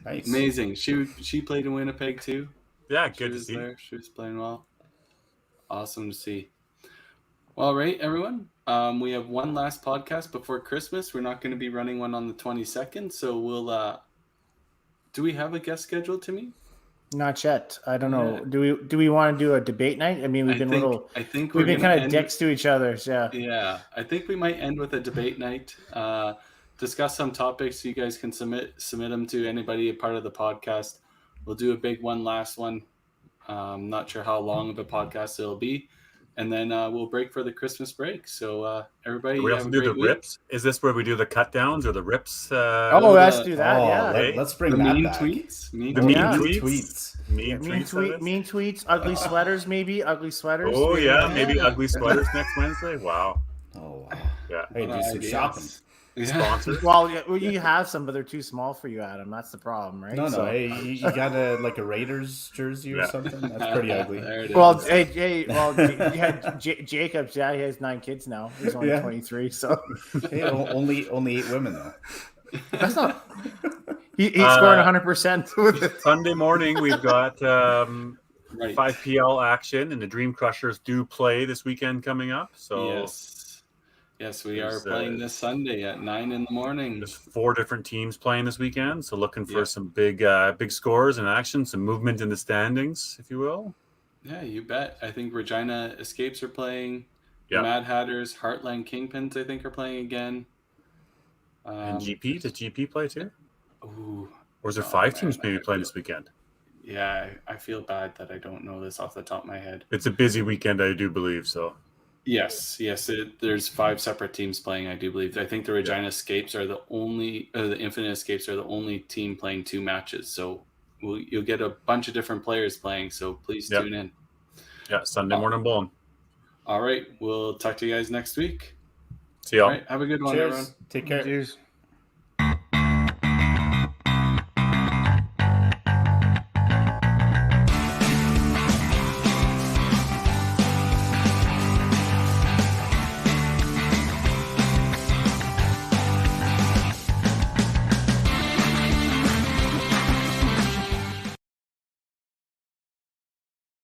Nice. Amazing. She played in Winnipeg too. Yeah, good to see. There. She was playing well. Awesome to see. Well, right, everyone. We have one last podcast before Christmas. We're not going to be running one on the 22nd, so we'll. Do we have a guest scheduled, Timmy? Not yet. I don't know. Yeah. Do we want to do a debate night? I mean, we've been kind of dicks to each other. Yeah. Yeah. I think we might end with a debate night. Discuss some topics. You guys can submit them to anybody a part of the podcast. We'll do a big one, last one. Not sure how long of a podcast it'll be. And then we'll break for the Christmas break. So everybody, we also do the rips. Is this where we do the cut downs or the rips? Let's do that. Yeah, let's bring the that mean back. Tweets. Mean tweets. Ugly sweaters, maybe ugly sweaters. Oh maybe ugly sweaters next Wednesday. Wow. Oh wow. Yeah. Hey, do some shopping. Sponsors. Well, you have some, but they're too small for you, Adam. That's the problem, right? No. Hey, you got a Raiders jersey or something? That's pretty ugly. Well, Jacob's dad, he has 9 kids now. He's only 23, so hey, only 8 women though. That's not. He's scoring 100% with it. Sunday morning, we've got 5 PL action, and the Dream Crushers do play this weekend coming up. So Yes, we are playing this Sunday at 9 in the morning. There's 4 different teams playing this weekend, so looking for some big scores and action, some movement in the standings, if you will. Yeah, you bet. I think Regina Escapes are playing. The Mad Hatters, Heartland Kingpins, I think, are playing again. And GP? Does GP play too? Ooh. Or is there 5 teams maybe playing this weekend? Yeah, I feel bad that I don't know this off the top of my head. It's a busy weekend, I do believe, so. Yes. There's 5 separate teams playing, I do believe. I think the Regina Escapes are the Infinite Escapes are the only team playing 2 matches. So you'll get a bunch of different players playing. So please tune in. Yeah, Sunday morning bowling. All right. We'll talk to you guys next week. See y'all. All right. Have a good one, everyone. Take care. Cheers.